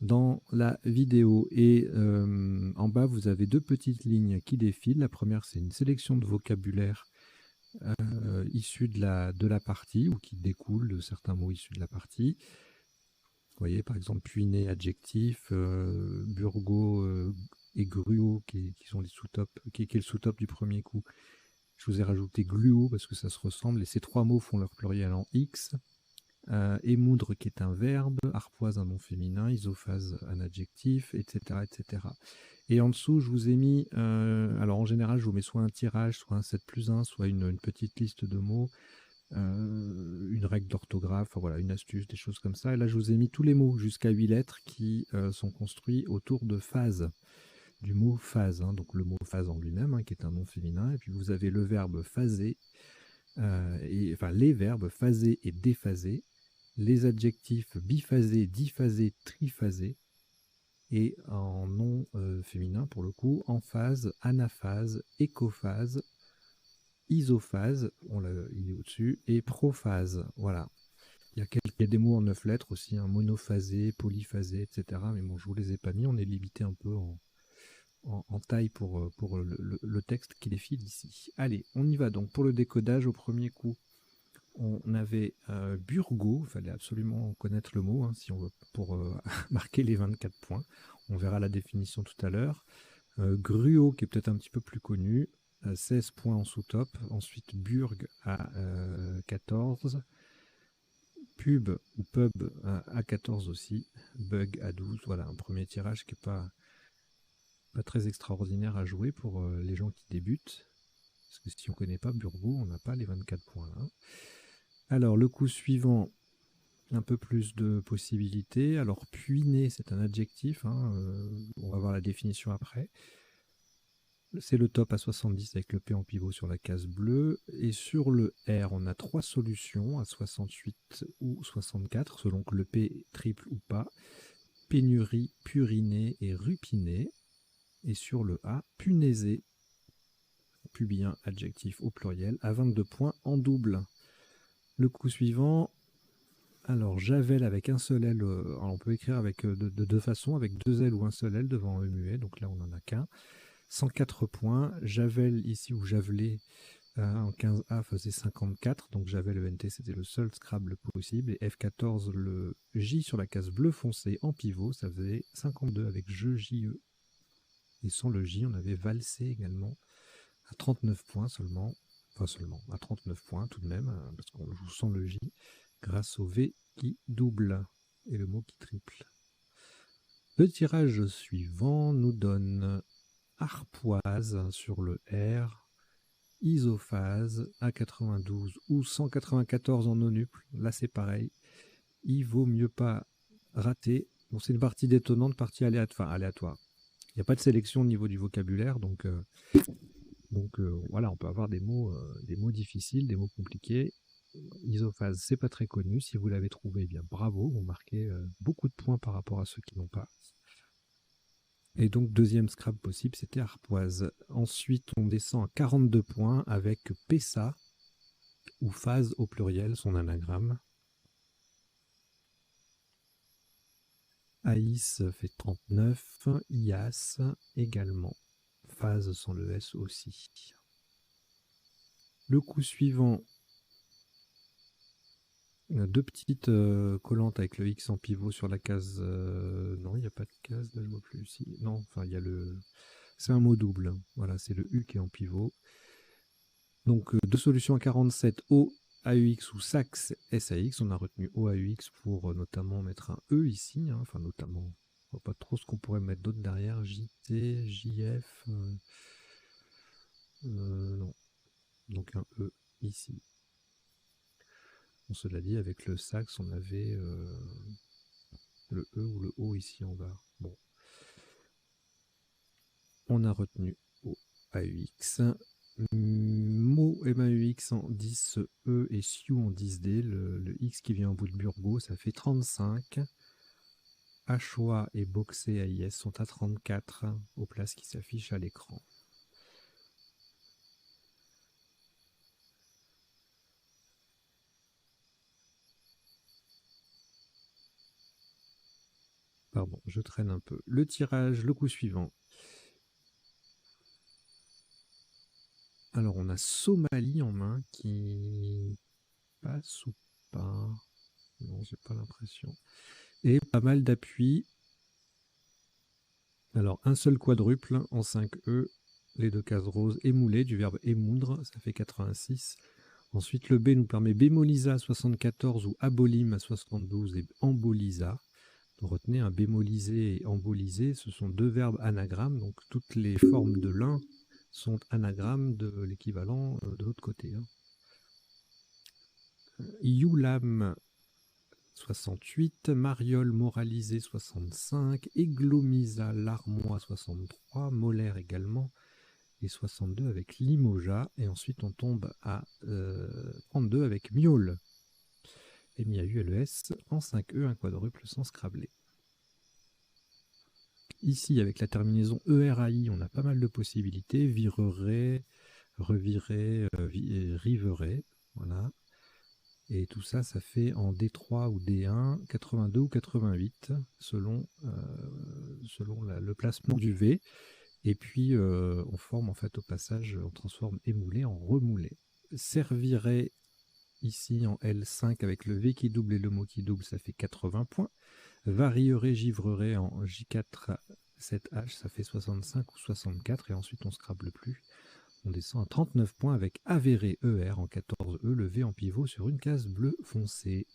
dans la vidéo. Et en bas, vous avez 2 petites lignes qui défilent. La première, c'est une sélection de vocabulaire issus de la partie, ou qui découle de certains mots issus de la partie. Vous voyez, par exemple, puiné, adjectif, burgo et gruau, qui sont les sous-tops, qui est le sous-top du premier coup. Je vous ai rajouté gluo, parce que ça se ressemble, et ces 3 mots font leur pluriel en X. Émoudre qui est un verbe, arpoise un nom féminin, isophase un adjectif, etc., etc. Et en dessous, je vous ai mis, alors en général, je vous mets soit un tirage, soit un 7+1, soit une petite liste de mots, une règle d'orthographe, enfin, voilà, une astuce, des choses comme ça. Et là, je vous ai mis tous les mots jusqu'à 8 lettres qui sont construits autour de phase, du mot phase, hein, donc le mot phase en lui-même, hein, qui est un nom féminin, et puis vous avez le verbe phaser, enfin les verbes phaser et déphaser, les adjectifs biphasé, diphasé, triphasé, et en nom féminin pour le coup, emphase, anaphase, écophase, isophase, il est au-dessus, et prophase. Voilà. Il y a des mots en 9 lettres aussi, hein, monophasé, polyphasé, etc. Mais bon, je vous les ai pas mis, on est limité un peu en taille pour le texte qui défile ici. Allez, on y va donc pour le décodage. Au premier coup, on avait Burgo, il fallait absolument connaître le mot si on veut, pour marquer les 24 points. On verra la définition tout à l'heure. Gruau, qui est peut-être un petit peu plus connu, 16 points en sous-top. Ensuite, Burg à 14. Pub ou pub à 14 aussi. Bug à 12. Voilà, un premier tirage qui n'est pas très extraordinaire à jouer pour les gens qui débutent. Parce que si on ne connaît pas Burgo, on n'a pas les 24 points là. Alors, le coup suivant, un peu plus de possibilités. Alors, puiner, c'est un adjectif. On va voir la définition après. C'est le top à 70 avec le P en pivot sur la case bleue. Et sur le R, on a 3 solutions à 68 ou 64, selon que le P est triple ou pas. Pénurie, puriné et rupiné. Et sur le A, punaisé, pubien, adjectif au pluriel, à 22 points en double. Le coup suivant, alors Javel avec un seul L, on peut écrire avec de deux façons, avec 2 L ou un seul L devant un muet, donc là on n'en a qu'un. 104 points, Javel ici ou Javelet en 15A faisait 54, donc Javel ENT c'était le seul Scrabble possible, et F14 le J sur la case bleu foncé en pivot, ça faisait 52 avec je JE. Et sans le J, on avait valsé également à 39 points seulement, enfin seulement, à 39 points tout de même, parce qu'on joue sans le J, grâce au V qui double et le mot qui triple. Le tirage suivant nous donne arpoise sur le R, isophase à 92 ou 194 en nonuple. Là c'est pareil, il vaut mieux pas rater. Bon, c'est une partie détonnante, partie aléatoire. Il n'y a pas de sélection au niveau du vocabulaire, donc voilà, on peut avoir des mots difficiles, des mots compliqués. Isophase, c'est pas très connu. Si vous l'avez trouvé, eh bien bravo, vous marquez beaucoup de points par rapport à ceux qui n'ont pas. Et donc, deuxième Scrabble possible, c'était arpoise. Ensuite, on descend à 42 points avec Pessa, ou phase au pluriel, son anagramme. Aïs fait 39, Ias également, phase sans le S aussi. Le coup suivant, deux petites collantes avec le X en pivot sur la case. Non, il n'y a pas de case, là je vois plus ici. Non, enfin il y a le. C'est un mot double. Voilà, c'est le U qui est en pivot. Donc deux solutions à 47, O, AUX ou Sax, SAX. On a retenu O, AUX pour notamment mettre un E ici. Enfin notamment, je vois pas trop ce qu'on pourrait mettre d'autre derrière. JT, JF. Non. Donc un E ici. Bon, cela dit, avec le Sax, on avait le E ou le O ici en bas. Bon. On a retenu O, AUX. Mo MAUX en 10E et Siu en 10D. Le X qui vient au bout de Burgo, ça fait 35. Achoa et Boxé AIS sont à 34 aux places qui s'affichent à l'écran. Pardon, je traîne un peu. Le tirage, le coup suivant. Alors, on a Somalie en main qui passe ou pas. Non, j'ai pas l'impression. Et pas mal d'appui. Alors, un seul quadruple en 5E, les deux cases roses émoulées, du verbe émoudre, ça fait 86. Ensuite, le B nous permet bémolisa à 74 ou abolim à 72 et embolisa. Donc, retenez un bémolisé et embolisé, ce sont deux verbes anagrammes, donc toutes les formes de l'un sont anagrammes de l'équivalent de l'autre côté. Iulam 68, Mariole moralisé 65, Églomisa larmois 63, Molaire également, et 62 avec Limoja, et ensuite on tombe à 32 avec Miaule. Et MIAULES en 5E, un quadruple sans scrabler. Ici, avec la terminaison ERAI, on a pas mal de possibilités. Virerai, revirer, riverai. Voilà. Et tout ça, ça fait en D3 ou D1, 82 ou 88, selon le placement du V. Et puis, on forme en fait au passage, on transforme émoulé en remoulé. Servirait ici en L5 avec le V qui double et le mot qui double, ça fait 80 points. Varierait, givrerait en J4, 7H, ça fait 65 ou 64. Et ensuite, on ne scrable plus. On descend à 39 points avec avéré ER en 14E, le V en pivot sur une case bleue foncée.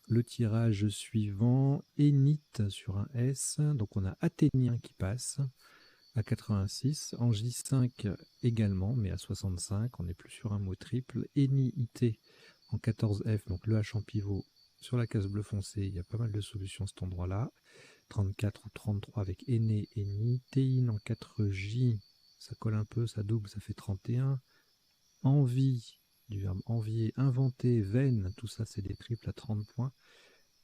Le tirage suivant, Énith sur un S. Donc on a Athénien qui passe à 86. En J5 également, mais à 65. On n'est plus sur un mot triple. Éni-IT en 14F, donc le H en pivot sur la case bleue foncée. Il y a pas mal de solutions à cet endroit-là. 34 ou 33 avec Éné, Éni. Théine en 4J. Ça colle un peu, ça double, ça fait 31. Envie, du verbe envier, inventer, veine, tout ça c'est des triples à 30 points.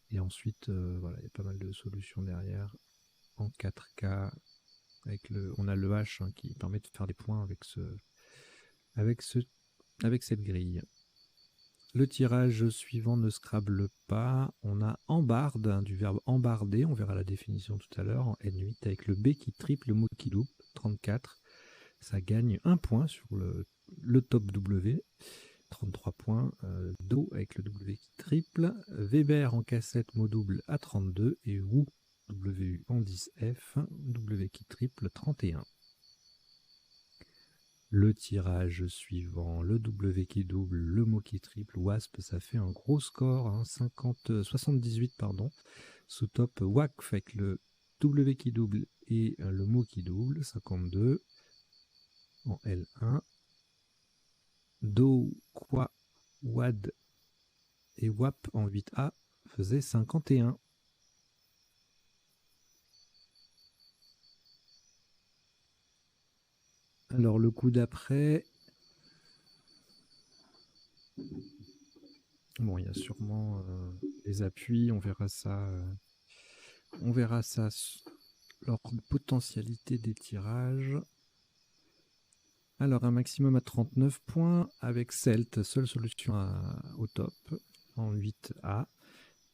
Et ensuite, voilà, il y a pas mal de solutions derrière. En 4K, on a le H hein, qui permet de faire des points avec cette grille. Le tirage suivant ne scrable pas. On a embarde, hein, du verbe embarder, on verra la définition tout à l'heure, en N8 avec le B qui triple, le mot qui double, 34. Ça gagne 1 point sur le top W. 33 points, Do avec le W qui triple, Weber en cassette mot double à 32 et Wu WU en 10F, W qui triple 31. Le tirage suivant, le W qui double, le mot qui triple, Wasp, ça fait un gros score, hein, 78 pardon, sous top WACF avec le W qui double et le mot qui double, 52 en L1. Do, Kwa, Wad et WAP en 8A faisait 51. Alors le coup d'après, bon, il y a sûrement les appuis, on verra ça lors de potentialité des tirages. Alors un maximum à 39 points avec Celt, seule solution au top, en 8A.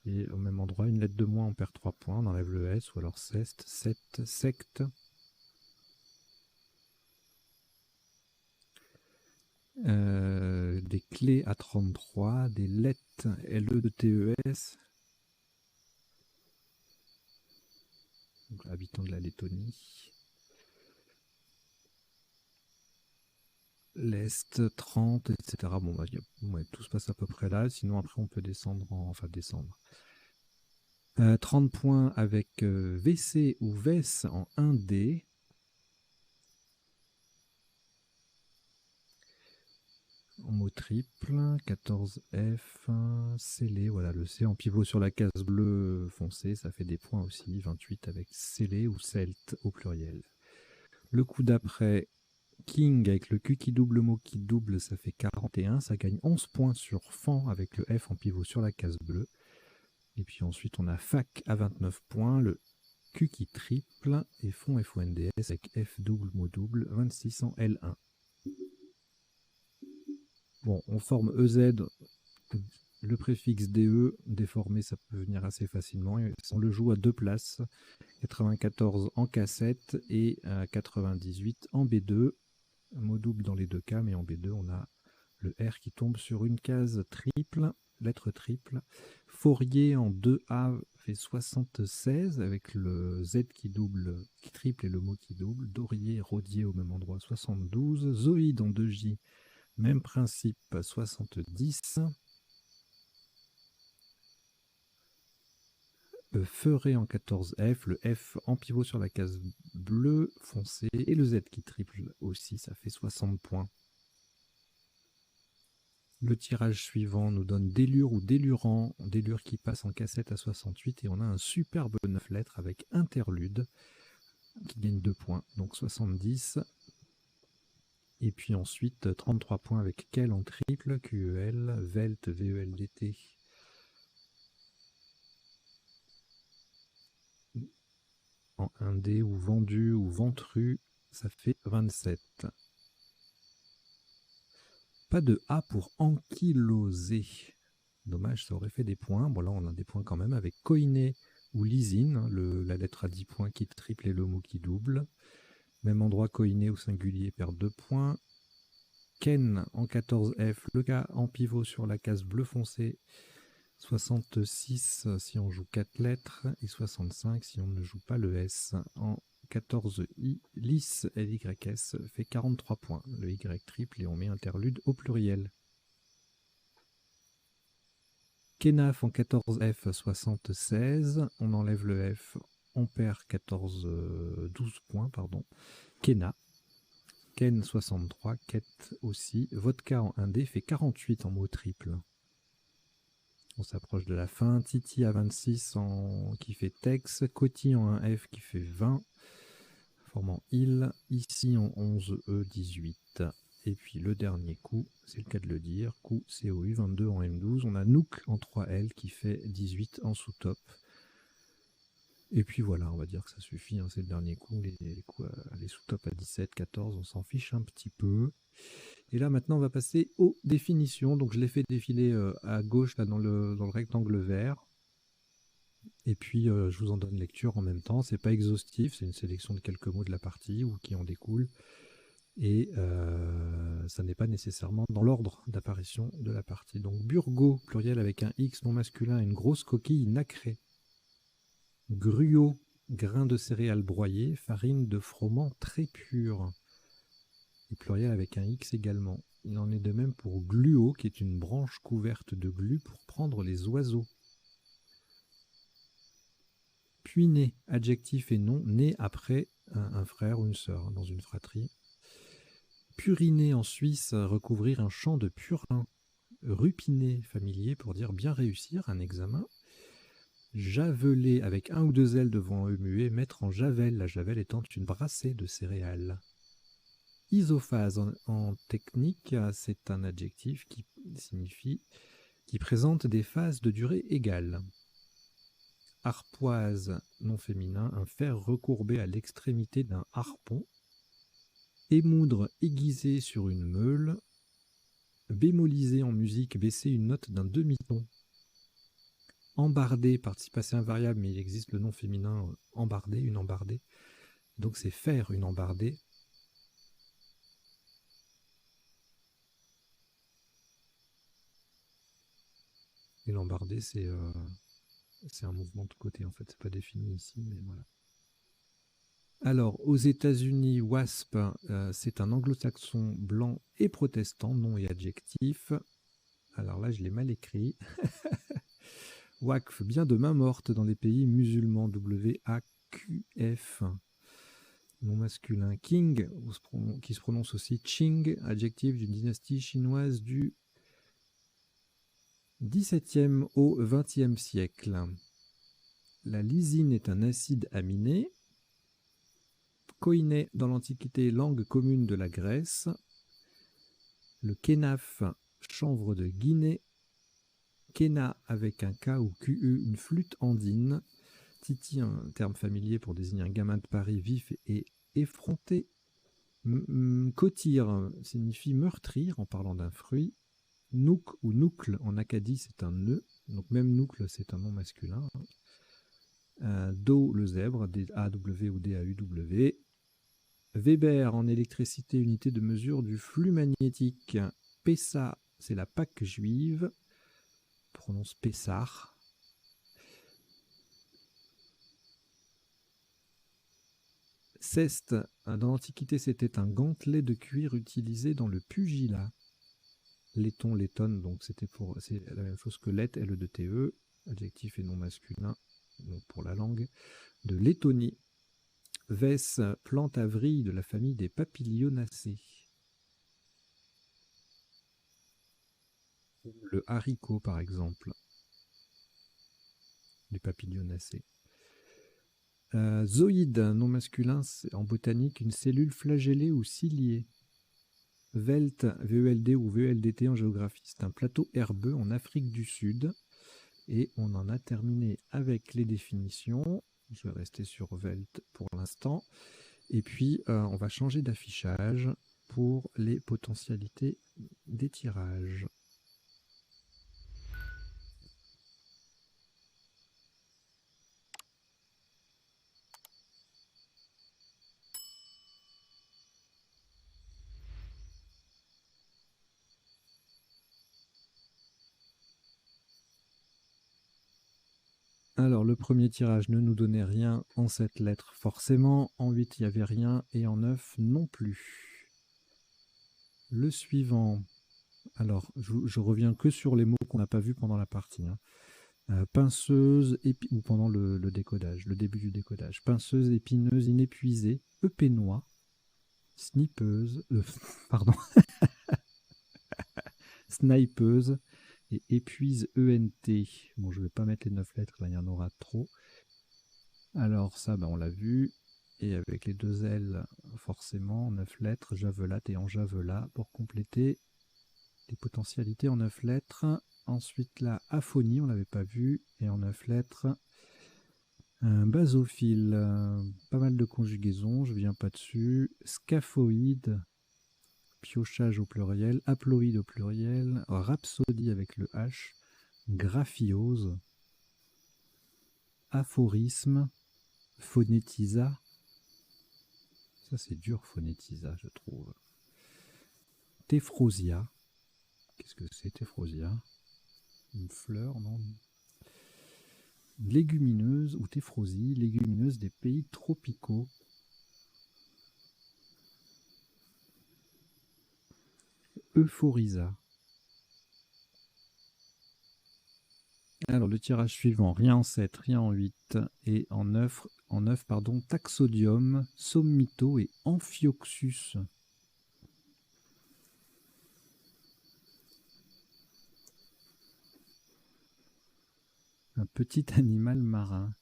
Et au même endroit, une lettre de moins, on perd 3 points, on enlève le S, ou alors Cest, Secte. Des clés à 33, des lettres LE de TES, donc habitant de la Lettonie. L'Est, 30, etc. Bon, bah, tout se passe à peu près là. Sinon, après, on peut descendre. 30 points avec VC ou VES en 1D. En mot triple, 14F, scellé. Voilà, le C en pivot sur la case bleue foncée, ça fait des points aussi. 28 avec scellé ou celt au pluriel. Le coup d'après, King avec le Q qui double, le mot qui double, ça fait 41. Ça gagne 11 points sur Fan avec le F en pivot sur la case bleue. Et puis ensuite, on a Fac à 29 points, le Q qui triple et Fond FONDS avec F double, mot double, 26 en L1. Bon, on forme EZ, le préfixe DE, déformé, ça peut venir assez facilement. Et on le joue à 2 places, 94 en cassette et 98 en B2. Mot double dans les 2 cas, mais en B2, on a le R qui tombe sur une case triple, lettre triple. Fourier en 2A fait 76 avec le Z qui double, qui triple et le mot qui double. Dorier, Rodier au même endroit, 72. Zoïde en 2J, même principe, 70. Feuré en 14F, le F en pivot sur la case bleue foncée et le Z qui triple aussi, ça fait 60 points. Le tirage suivant nous donne Délure ou Délurant, Délure qui passe en cassette à 68 et on a un superbe 9 lettres avec Interlude qui gagne 2 points, donc 70. Et puis ensuite 33 points avec Quel en triple, QEL, Velt, VELDT. En 1D ou Vendu ou Ventru, ça fait 27. Pas de A pour ankylosé. Dommage, ça aurait fait des points. Bon, là, on a des points quand même avec koiné ou lysine, la lettre à 10 points qui triple et le mot qui double. Même endroit, koiné au singulier perd 2 points. Ken en 14F, le gars en pivot sur la case bleu foncé. 66 si on joue 4 lettres et 65 si on ne joue pas le S. En 14I, lisse LYS fait 43 points. Le Y triple et on met interlude au pluriel. Kenaf en 14F 76, on enlève le F, on perd 12 points, pardon. Kena, Ken 63, Ket aussi. Vodka en 1D fait 48 en mot triple. On s'approche de la fin. Titi à 26 qui fait Tex. Coty en 1F qui fait 20, formant il. Ici en 11E 18. Et puis le dernier coup, c'est le cas de le dire, coup COU 22 en M12. On a Nook en 3L qui fait 18 en sous-top. Et puis voilà, on va dire que ça suffit, hein, c'est le dernier coup. Les sous-top à 17, 14, on s'en fiche un petit peu. Et là maintenant on va passer aux définitions. Donc je l'ai fait défiler à gauche là, dans le rectangle vert. Et puis je vous en donne lecture en même temps. C'est pas exhaustif, c'est une sélection de quelques mots de la partie ou qui en découlent. Et ça n'est pas nécessairement dans l'ordre d'apparition de la partie. Donc burgo, pluriel avec un X non masculin, une grosse coquille nacrée. Gruau, grain de céréales broyées, farine de froment très pure. Et pluriel avec un X également. Il en est de même pour gluau, qui est une branche couverte de glu pour prendre les oiseaux. Puiné, adjectif et nom, né après un frère ou une sœur dans une fratrie. Puriner en Suisse, recouvrir un champ de purin. Rupiner, familier, pour dire bien réussir un examen. Javeler, avec un ou deux L devant un E muet, mettre en javel, la javel étant une brassée de céréales. Isophase en technique, c'est un adjectif qui signifie, qui présente des phases de durée égale. Harpoise, non féminin, un fer recourbé à l'extrémité d'un harpon. Émoudre aiguisé sur une meule. Bémoliser en musique, baisser une note d'un demi-ton. Embarder, participe passé invariable, mais il existe le nom féminin embarder, une embardée. Donc c'est faire une embardée. Et l'embardée, c'est un mouvement de côté, en fait. C'est pas défini ici, mais voilà. Alors, aux États-Unis, WASP, c'est un anglo-saxon blanc et protestant, nom et adjectif. Alors là, je l'ai mal écrit. Wakf, bien de main morte dans les pays musulmans, W-A-Q-F. Nom masculin. King, qui se prononce aussi Qing, adjectif d'une dynastie chinoise du XVIIe au XXe siècle. La lysine est un acide aminé. Koiné, dans l'Antiquité, langue commune de la Grèce. Le kenaf, chanvre de Guinée. Kena, avec un K ou QE, une flûte andine. Titi, un terme familier pour désigner un gamin de Paris vif et effronté. Kotir signifie meurtrir en parlant d'un fruit. Nouk ou noucle en Acadie, c'est un nœud. Donc même noucle, c'est un nom masculin. Do, le zèbre, D-A-W ou D-A-U-W. Weber en électricité, unité de mesure du flux magnétique. Pessa, c'est la Pâque juive. On prononce Pessar. Ceste, dans l'Antiquité, c'était un gantelet de cuir utilisé dans le pugilat. Laiton, laitonne, donc c'est la même chose que lait, L-E-T-E, adjectif et nom masculin, donc pour la langue. De Lettonie. Vesse, plante à vrille de la famille des papilionacées. Le haricot, par exemple, du papilionacées. Zoïde, nom masculin, c'est en botanique une cellule flagellée ou ciliée. Velt, V-E-L-D ou V-E-L-D-T en géographie, c'est un plateau herbeux en Afrique du Sud. Et on en a terminé avec les définitions. Je vais rester sur Velt pour l'instant. Et puis, on va changer d'affichage pour les potentialités des tirages. Alors, le premier tirage ne nous donnait rien en 7 lettres, forcément. En 8, il n'y avait rien. Et en 9, non plus. Le suivant. Alors, je reviens que sur les mots qu'on n'a pas vus pendant la partie. Pinceuse, ou pendant le décodage, le début du décodage. Pinceuse, épineuse, inépuisée, épénois, snipeuse, pardon, snipeuse, et épuise ENT. Bon, je ne vais pas mettre les 9 lettres, là il y en aura trop. Alors ça, on l'a vu. Et avec les 2 L, forcément, 9 lettres, javelate et en javelat pour compléter les potentialités en 9 lettres. Ensuite, la aphonie, on ne l'avait pas vu. Et en 9 lettres, un basophile. Pas mal de conjugaisons, je ne viens pas dessus. Scaphoïde, piochage au pluriel. Haploïde au pluriel. Rhapsodie avec le H. Graphiose. Aphorisme. Phonétisa. Ça, c'est dur, phonétisa, je trouve. Téphrosia. Qu'est-ce que c'est, téphrosia? Une fleur, non? Légumineuse ou téphrosie, légumineuse des pays tropicaux. Euphorisa. Alors, le tirage suivant, rien en 7, rien en 8 et en 9, pardon, Taxodium, Sommito et Amphioxus. Un petit animal marin.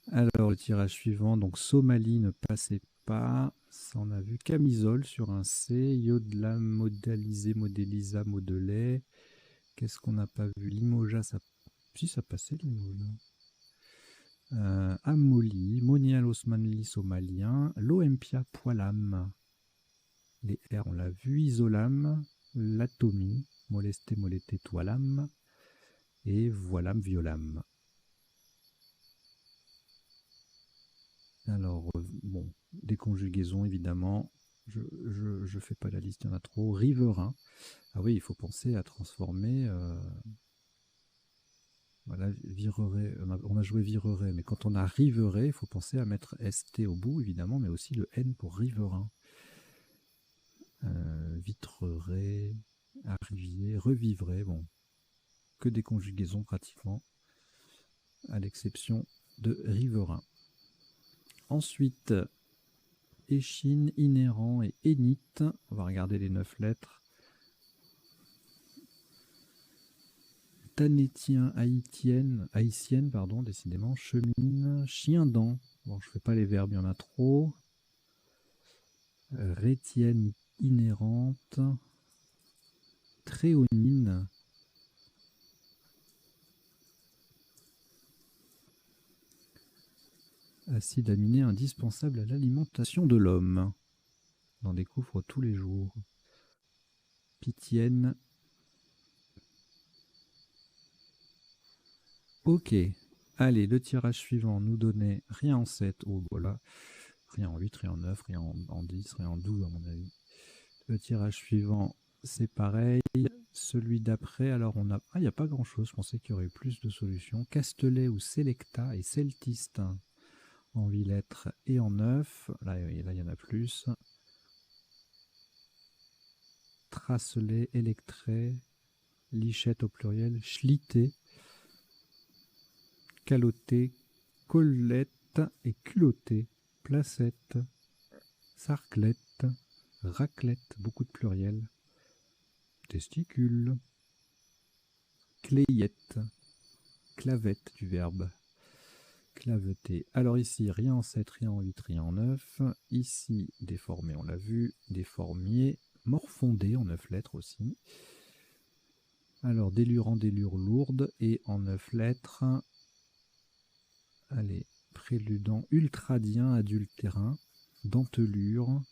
Alors, le tirage suivant, donc Somalie ne passait pas. Ça, on a vu camisole sur un C, Yodelam, modalisé, modélisa, modelé. Qu'est-ce qu'on n'a pas vu? Limoja, ça... Si, ça passait, Limoja. Amoli, Monial Osmanli somalien, l'Olympia poilam. Les R, on l'a vu. Isolam, l'atomie, molesté, molété, toilam. Et voilam, violam. Alors, bon, des conjugaisons, évidemment. Je fais pas la liste, il y en a trop. Riverain. Ah oui, il faut penser à transformer... Voilà, virerai, on a joué virerai, mais quand on a riverai, il faut penser à mettre ST au bout, évidemment, mais aussi le N pour riverain. Vitrerai, arrivier, revivrai, bon, que des conjugaisons pratiquement, à l'exception de riverain. Ensuite, échine, inhérent et énite. On va regarder les 9 lettres. Tanétien, haïtienne, pardon, décidément, chemine, chien-dent. Bon, je ne fais pas les verbes, il y en a trop. Rétienne, inhérente. Tréonine. Acide aminé indispensable à l'alimentation de l'homme. On en découvre tous les jours. Pitienne. Ok. Allez, le tirage suivant nous donnait rien en 7. Oh, voilà. Rien en 8, rien en 9, rien en 10, rien en 12 à mon avis. Le tirage suivant, c'est pareil. Celui d'après, alors on a... Ah, il n'y a pas grand-chose. Je pensais qu'il y aurait eu plus de solutions. Castelet ou Selecta et Celtiste. En 8 lettres et en 9. Là, il y en a plus. Tracelet, Électré, Lichette au pluriel, Schlité, Caloté, Collette et Culotté, Placette, Sarclette, Raclette, beaucoup de pluriel, Testicule, Clayette, Clavette du verbe, claveter. Alors ici, rien en 7, rien en 8, rien en 9. Ici, déformé, on l'a vu, déformier, morfondé en 9 lettres aussi. Alors, délurant, délure lourde, et en 9 lettres, allez, préludant, ultradien, adultérin, dentelure.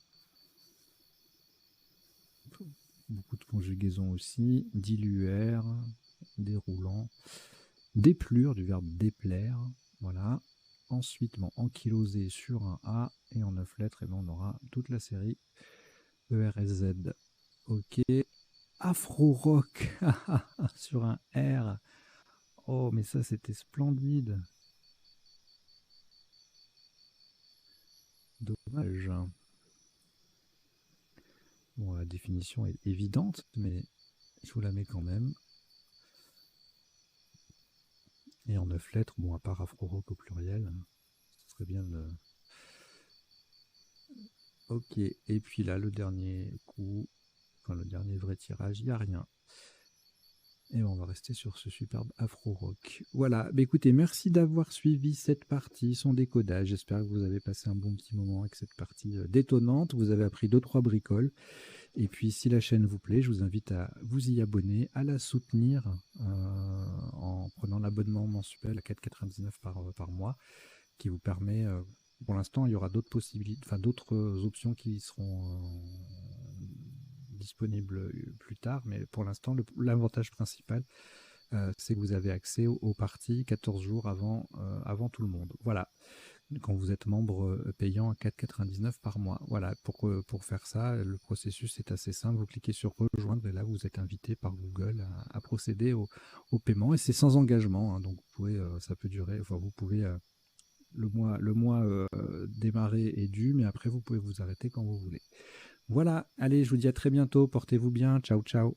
Beaucoup de conjugaisons aussi. Diluaire, déroulant. Déplure, du verbe déplaire. Voilà. Ensuite, bon, ankylosé sur un A. Et en 9 lettres, et ben, on aura toute la série ERSZ. Ok. Afro-rock sur un R. Oh, mais ça, c'était splendide. Dommage. Bon, la définition est évidente, mais je vous la mets quand même. Et en 9 lettres, bon, à part Afro-rock au pluriel, ce serait bien de... Ok, et puis là, le dernier coup, enfin le dernier vrai tirage, il n'y a rien. Et on va rester sur ce superbe Afro-rock. Voilà, bah écoutez, merci d'avoir suivi cette partie, son décodage. J'espère que vous avez passé un bon petit moment avec cette partie détonnante. Vous avez appris 2-3 bricoles. Et puis, si la chaîne vous plaît, je vous invite à vous y abonner, à la soutenir en prenant l'abonnement mensuel à 4,99 par mois, qui vous permet, pour l'instant, il y aura d'autres possibilités, enfin d'autres options qui seront disponibles plus tard, mais pour l'instant, l'avantage principal, c'est que vous avez accès aux parties 14 jours avant tout le monde. Voilà. Quand vous êtes membre payant à 4,99 par mois. Voilà, pour faire ça, le processus est assez simple. Vous cliquez sur rejoindre et là, vous êtes invité par Google à procéder au paiement et c'est sans engagement. Hein, donc, vous pouvez, ça peut durer, enfin, vous pouvez, le mois démarrer est dû, mais après, vous pouvez vous arrêter quand vous voulez. Voilà, allez, je vous dis à très bientôt. Portez-vous bien. Ciao, ciao.